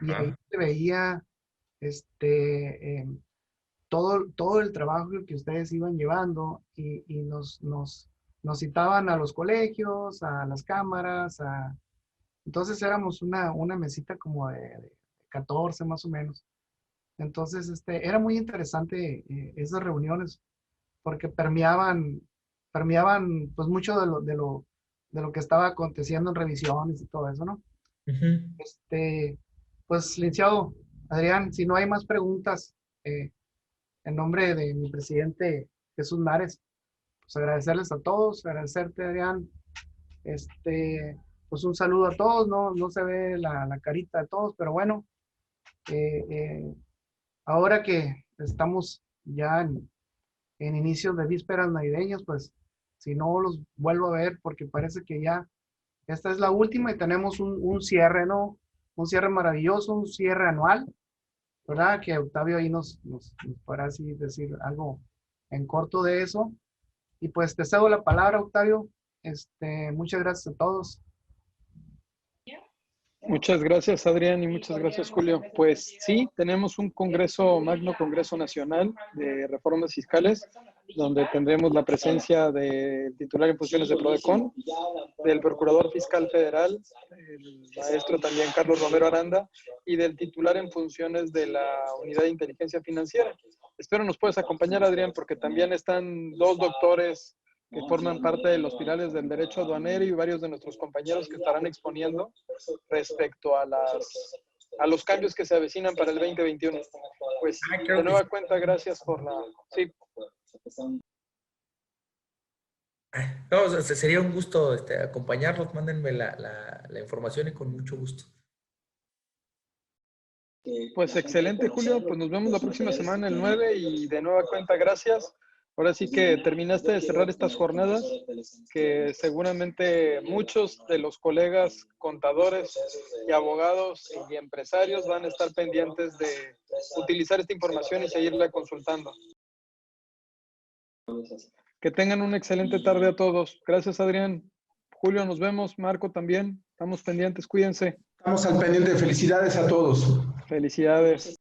Y ahí se veía todo el trabajo que ustedes iban llevando y nos citaban a los colegios, a las cámaras, entonces éramos una mesita como de 14 más o menos. Entonces, era muy interesante esas reuniones porque permeaban pues mucho de lo que estaba aconteciendo en revisiones y todo eso, ¿no? Pues, licenciado Adrián, si no hay más preguntas, en nombre de mi presidente Jesús Nares, pues agradecerles a todos, agradecerte, Adrián, pues un saludo a todos, no se ve la carita de todos, pero bueno, ahora que estamos ya en inicios de vísperas navideñas, pues si no los vuelvo a ver, porque parece que ya esta es la última y tenemos un cierre, ¿no? Un cierre maravilloso, un cierre anual, ¿verdad? Que Octavio ahí nos podrá así decir algo en corto de eso. Y pues te cedo la palabra, Octavio. Muchas gracias a todos. Muchas gracias, Adrián, y muchas gracias, Julio. Pues sí, tenemos un magno congreso nacional de reformas fiscales, donde tendremos la presencia del titular en funciones de Prodecon, del procurador fiscal federal, el maestro también Carlos Romero Aranda, y del titular en funciones de la Unidad de Inteligencia Financiera. Espero nos puedas acompañar, Adrián, porque también están 2 doctores que forman parte de los pilares del derecho aduanero y varios de nuestros compañeros que estarán exponiendo respecto a los cambios que se avecinan para el 2021. Pues, de nueva cuenta, gracias por la... Sí. No, sería un gusto acompañarlos. Mándenme la información y con mucho gusto. Pues excelente, Julio. Pues nos vemos la próxima semana, el 9, y de nueva cuenta, gracias. Ahora sí que terminaste de cerrar estas jornadas, que seguramente muchos de los colegas contadores y abogados y empresarios van a estar pendientes de utilizar esta información y seguirla consultando. Que tengan una excelente tarde a todos. Gracias, Adrián. Julio, nos vemos. Marco también. Estamos pendientes. Cuídense. Estamos al pendiente. Felicidades a todos. Felicidades.